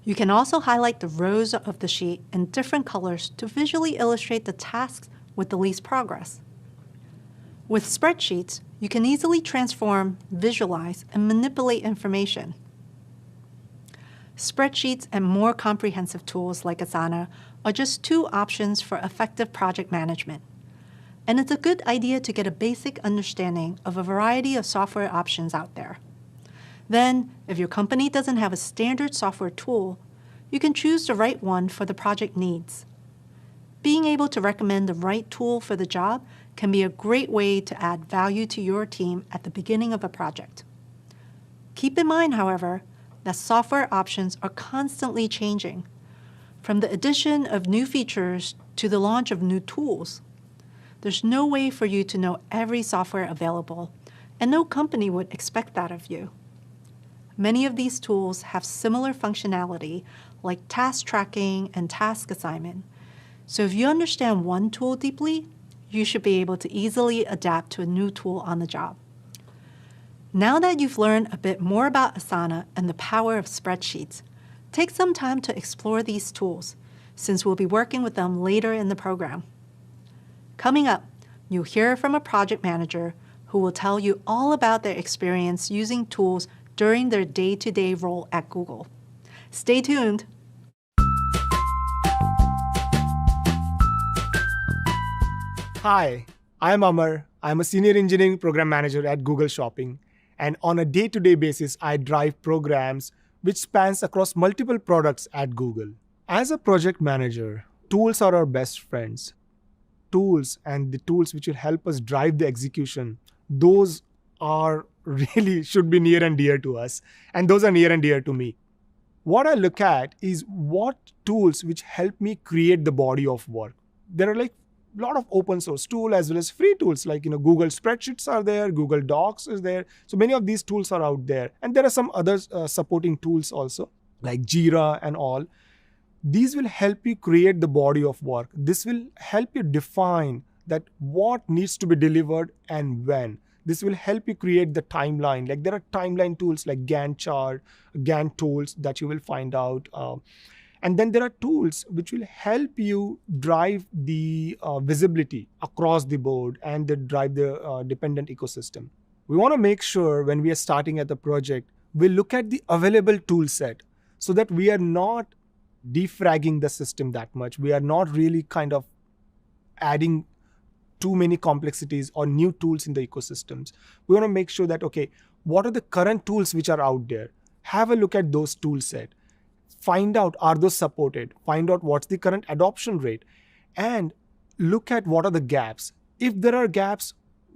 You can also highlight the rows of the sheet in different colors to visually illustrate the tasks with the least progress. With spreadsheets, you can easily transform, visualize, and manipulate information. Spreadsheets and more comprehensive tools like Asana are just two options for effective project management. And it's a good idea to get a basic understanding of a variety of software options out there. Then, if your company doesn't have a standard software tool, you can choose the right one for the project needs. Being able to recommend the right tool for the job can be a great way to add value to your team at the beginning of a project. Keep in mind, however, that software options are constantly changing, from the addition of new features to the launch of new tools. There's no way for you to know every software available, and no company would expect that of you. Many of these tools have similar functionality, like task tracking and task assignment. So if you understand one tool deeply, you should be able to easily adapt to a new tool on the job. Now that you've learned a bit more about Asana and the power of spreadsheets, take some time to explore these tools, since we'll be working with them later in the program. Coming up, you'll hear from a project manager who will tell you all about their experience using tools during their day-to-day role at Google. Stay tuned. Hi, I'm Amar. I'm a senior engineering program manager at Google Shopping. And on a day-to-day basis, I drive programs which spans across multiple products at Google. As a project manager, tools are our best friends. tools and the tools which will help us drive the execution, those are really should be near and dear to us. And those are near and dear to me. What I look at is what tools which help me create the body of work. There are like a lot of open source tools as well as free tools, like Google Spreadsheets are there, Google Docs is there. So many of these tools are out there. And there are some other supporting tools also, like Jira and all. These will help you create the body of work. This will help you define that what needs to be delivered and when. This will help you create the timeline. Like there are timeline tools like Gantt chart, Gantt tools that you will find out. And then there are tools which will help you drive the visibility across the board and drive the dependent ecosystem. We want to make sure when we are starting at the project, we look at the available tool set so that we are not defragging the system that much. We are not really kind of adding too many complexities or new tools in the ecosystems. We want to make sure that, okay, what are the current tools which are out there? Have a look at those tool set. Find out, are those supported? Find out what's the current adoption rate and look at what are the gaps. If there are gaps,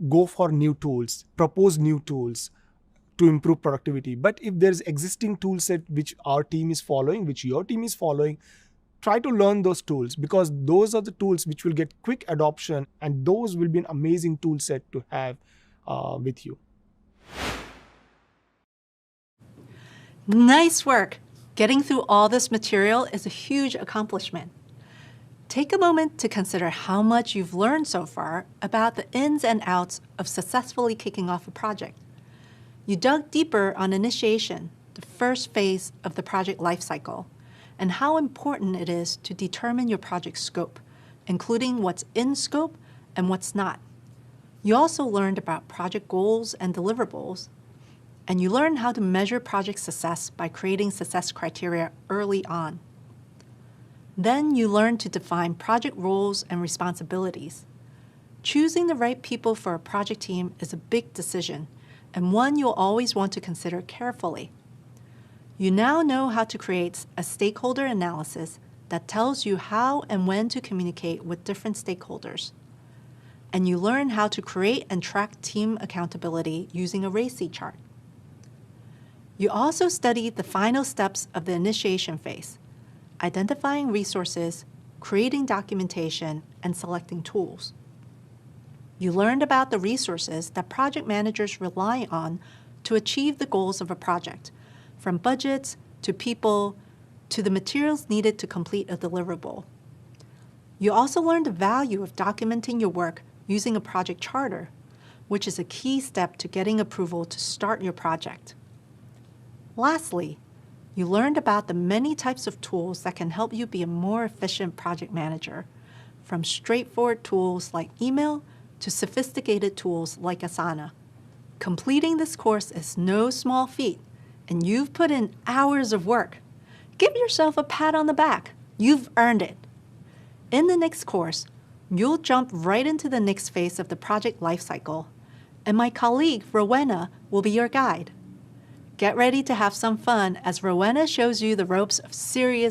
go for new tools, propose new tools to improve productivity. But if there's existing tool set which our team is following, which your team is following, try to learn those tools because those are the tools which will get quick adoption and those will be an amazing tool set to have with you. Nice work! Getting through all this material is a huge accomplishment. Take a moment to consider how much you've learned so far about the ins and outs of successfully kicking off a project. You dug deeper on initiation, the first phase of the project lifecycle, and how important it is to determine your project scope, including what's in scope and what's not. You also learned about project goals and deliverables, and you learned how to measure project success by creating success criteria early on. Then you learned to define project roles and responsibilities. Choosing the right people for a project team is a big decision, and one you'll always want to consider carefully. You now know how to create a stakeholder analysis that tells you how and when to communicate with different stakeholders. And you learn how to create and track team accountability using a RACI chart. You also studied the final steps of the initiation phase, identifying resources, creating documentation, and selecting tools. You learned about the resources that project managers rely on to achieve the goals of a project, from budgets to people to the materials needed to complete a deliverable. You also learned the value of documenting your work using a project charter, which is a key step to getting approval to start your project. Lastly, you learned about the many types of tools that can help you be a more efficient project manager, from straightforward tools like email to sophisticated tools like Asana. Completing this course is no small feat, and you've put in hours of work. Give yourself a pat on the back. You've earned it. In the next course, you'll jump right into the next phase of the project lifecycle, and my colleague, Rowena, will be your guide. Get ready to have some fun as Rowena shows you the ropes of serious